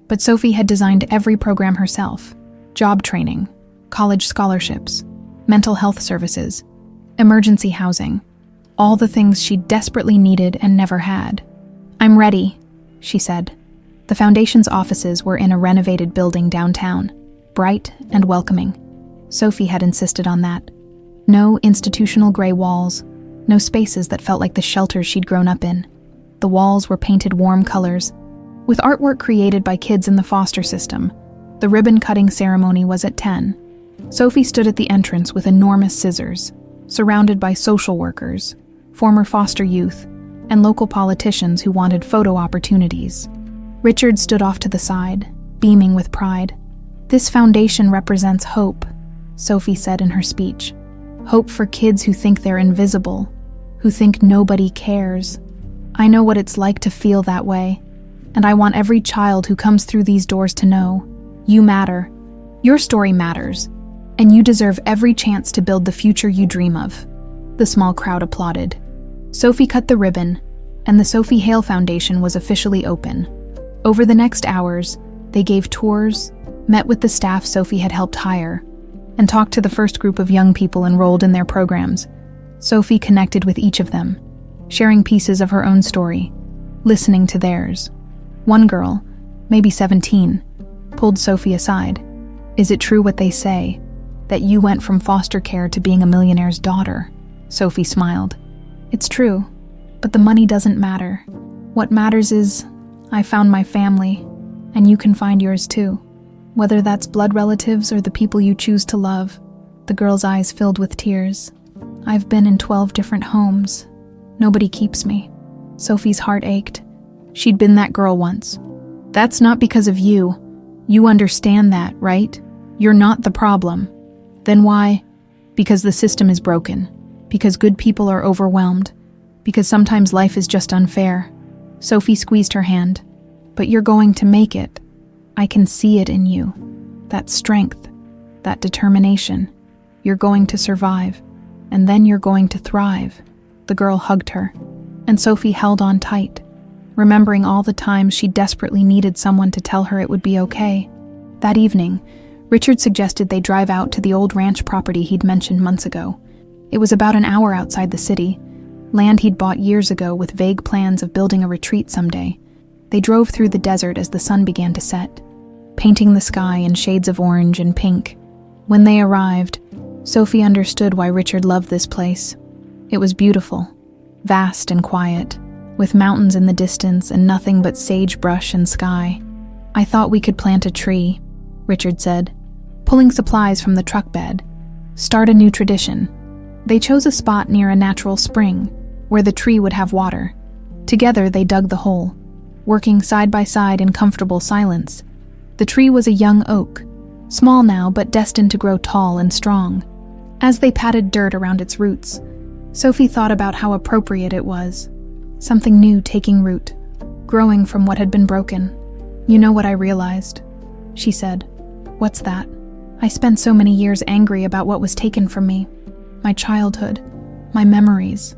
but Sophie had designed every program herself: job training, college scholarships, mental health services, emergency housing, all the things she desperately needed and never had. "I'm ready," she said. The foundation's offices were in a renovated building downtown, bright and welcoming. Sophie had insisted on that. No institutional gray walls, no spaces that felt like the shelters she'd grown up in. The walls were painted warm colors, with artwork created by kids in the foster system. The ribbon-cutting ceremony was at 10. Sophie stood at the entrance with enormous scissors, surrounded by social workers, former foster youth, and local politicians who wanted photo opportunities. Richard stood off to the side, beaming with pride. "This foundation represents hope. Sophie said in her speech. Hope for kids who think they're invisible, who think nobody cares. I know what it's like to feel that way, and I want every child who comes through these doors to know, you matter. Your story matters, and you deserve every chance to build the future you dream of. The small crowd applauded. Sophie cut the ribbon, and the Sophie Hale Foundation was officially open. Over the next hours, they gave tours, met with the staff Sophie had helped hire, and talked to the first group of young people enrolled in their programs. Sophie connected with each of them, sharing pieces of her own story, listening to theirs. One girl, maybe 17, pulled Sophie aside. Is it true what they say, that you went from foster care to being a millionaire's daughter? Sophie smiled. It's true, but the money doesn't matter. What matters is, I found my family, and you can find yours too. Whether that's blood relatives or the people you choose to love. The girl's eyes filled with tears. I've been in 12 different homes. Nobody keeps me. Sophie's heart ached. She'd been that girl once. That's not because of you. You understand that, right? You're not the problem. Then why? Because the system is broken. Because good people are overwhelmed. Because sometimes life is just unfair. Sophie squeezed her hand. But you're going to make it. I can see it in you. That strength, that determination. You're going to survive, and then you're going to thrive. The girl hugged her, and Sophie held on tight, remembering all the times she desperately needed someone to tell her it would be okay. That evening, Richard suggested they drive out to the old ranch property he'd mentioned months ago. It was about an hour outside the city, land he'd bought years ago with vague plans of building a retreat someday. They drove through the desert as the sun began to set, painting the sky in shades of orange and pink. When they arrived, Sophie understood why Richard loved this place. It was beautiful, vast and quiet, with mountains in the distance and nothing but sagebrush and sky. I thought we could plant a tree, Richard said, pulling supplies from the truck bed. Start a new tradition. They chose a spot near a natural spring, where the tree would have water. Together they dug the hole, working side by side in comfortable silence. The tree was a young oak, small now but destined to grow tall and strong. As they patted dirt around its roots, Sophie thought about how appropriate it was. Something new taking root, growing from what had been broken. You know what I realized? She said. What's that? I spent so many years angry about what was taken from me. My childhood, my memories,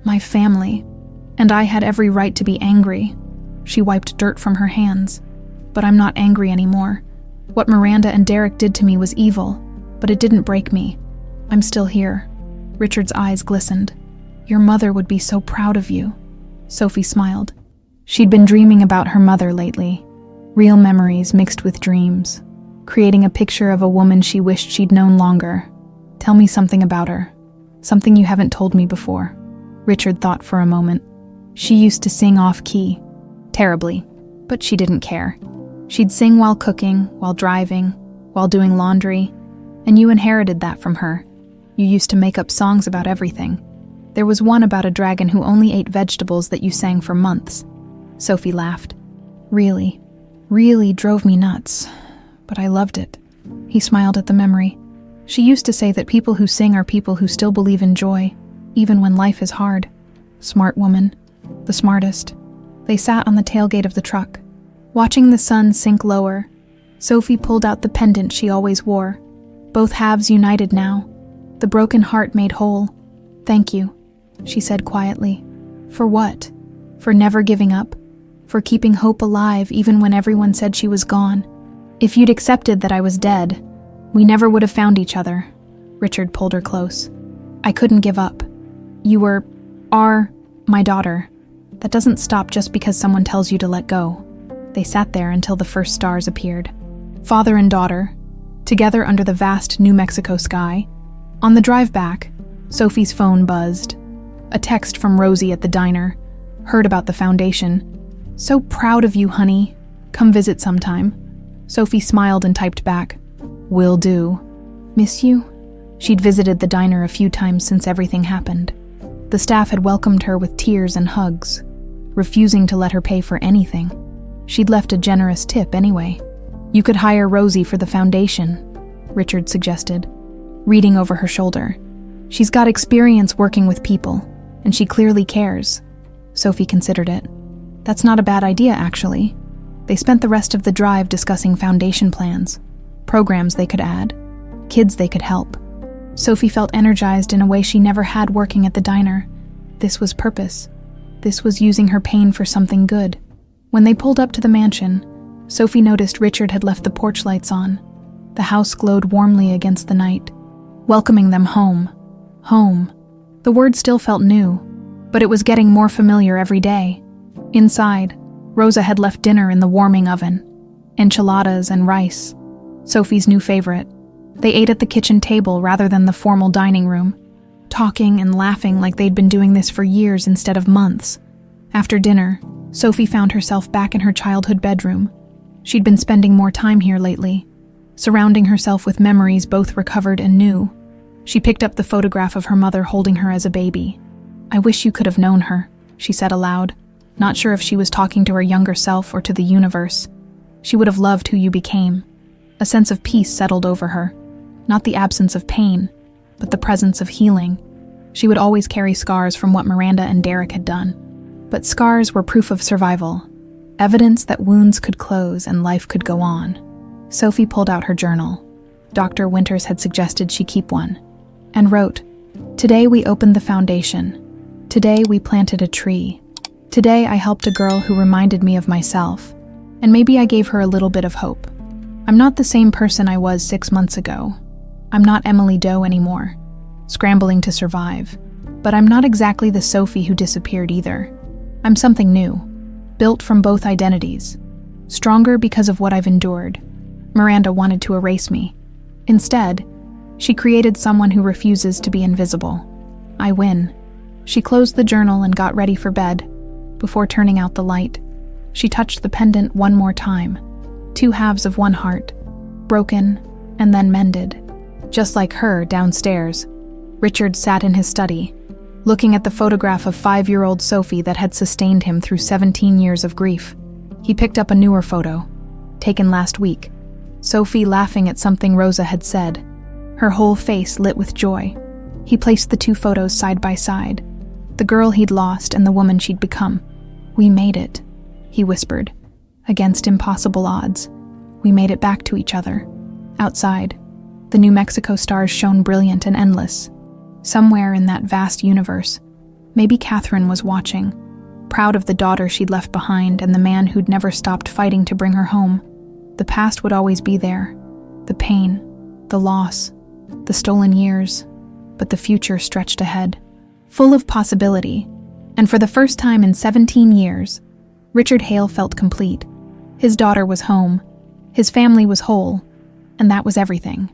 my family. And I had every right to be angry. She wiped dirt from her hands. But I'm not angry anymore. What Miranda and Derek did to me was evil, but it didn't break me. I'm still here. Richard's eyes glistened. Your mother would be so proud of you. Sophie smiled. She'd been dreaming about her mother lately. Real memories mixed with dreams, creating a picture of a woman she wished she'd known longer. Tell me something about her. Something you haven't told me before. Richard thought for a moment. She used to sing off-key. Terribly, but she didn't care. She'd sing while cooking, while driving, while doing laundry, and you inherited that from her. You used to make up songs about everything. There was one about a dragon who only ate vegetables that you sang for months. Sophie laughed. Really drove me nuts, but I loved it. He smiled at the memory. She used to say that people who sing are people who still believe in joy, even when life is hard. Smart woman, the smartest. They sat on the tailgate of the truck. Watching the sun sink lower, Sophie pulled out the pendant she always wore. Both halves united now, the broken heart made whole. Thank you, she said quietly. For what? For never giving up? For keeping hope alive even when everyone said she was gone? If you'd accepted that I was dead, we never would have found each other. Richard pulled her close. I couldn't give up. You are my daughter. That doesn't stop just because someone tells you to let go. They sat there until the first stars appeared. Father and daughter, together under the vast New Mexico sky. On the drive back, Sophie's phone buzzed. A text from Rosie at the diner. Heard about the foundation. So proud of you, honey. Come visit sometime. Sophie smiled and typed back. Will do. Miss you? She'd visited the diner a few times since everything happened. The staff had welcomed her with tears and hugs, refusing to let her pay for anything. She'd left a generous tip anyway. You could hire Rosie for the foundation, Richard suggested. reading over her shoulder. She's got experience working with people, and she clearly cares. Sophie considered it. That's not a bad idea, actually. They spent the rest of the drive discussing foundation plans, programs they could add, kids they could help. Sophie felt energized in a way she never had working at the diner. This was purpose. This was using her pain for something good. When they pulled up to the mansion, Sophie noticed Richard had left the porch lights on. The house glowed warmly against the night, welcoming them home. Home. The word still felt new, but it was getting more familiar every day. Inside, Rosa had left dinner in the warming oven. Enchiladas and rice. Sophie's new favorite. They ate at the kitchen table rather than the formal dining room, talking and laughing like they'd been doing this for years instead of months. After dinner, Sophie found herself back in her childhood bedroom. She'd been spending more time here lately, surrounding herself with memories both recovered and new. She picked up the photograph of her mother holding her as a baby. "I wish you could have known her," she said aloud, not sure if she was talking to her younger self or to the universe. She would have loved who you became. A sense of peace settled over her. Not the absence of pain, but the presence of healing. She would always carry scars from what Miranda and Derek had done. But scars were proof of survival, evidence that wounds could close and life could go on. Sophie pulled out her journal. Dr. Winters had suggested she keep one, and wrote, "Today we opened the foundation. Today we planted a tree. Today I helped a girl who reminded me of myself, and maybe I gave her a little bit of hope. I'm not the same person I was 6 months ago. I'm not Emily Doe anymore, scrambling to survive. But I'm not exactly the Sophie who disappeared either. I'm something new, built from both identities, stronger because of what I've endured. Miranda wanted to erase me. Instead, she created someone who refuses to be invisible. I win." She closed the journal and got ready for bed. Before turning out the light, she touched the pendant one more time. 2 halves of one heart, broken and then mended. Just like her downstairs, Richard sat in his study, looking at the photograph of 5-year-old Sophie that had sustained him through 17 years of grief. He picked up a newer photo, taken last week. Sophie laughing at something Rosa had said, her whole face lit with joy. He placed the 2 photos side by side, the girl he'd lost and the woman she'd become. "We made it," he whispered. "Against impossible odds, we made it back to each other." Outside, the New Mexico stars shone brilliant and endless. Somewhere in that vast universe, maybe Catherine was watching, proud of the daughter she'd left behind and the man who'd never stopped fighting to bring her home. The past would always be there, the pain, the loss, the stolen years, but the future stretched ahead, full of possibility. And for the first time in 17 years, Richard Hale felt complete. His daughter was home, his family was whole, and that was everything.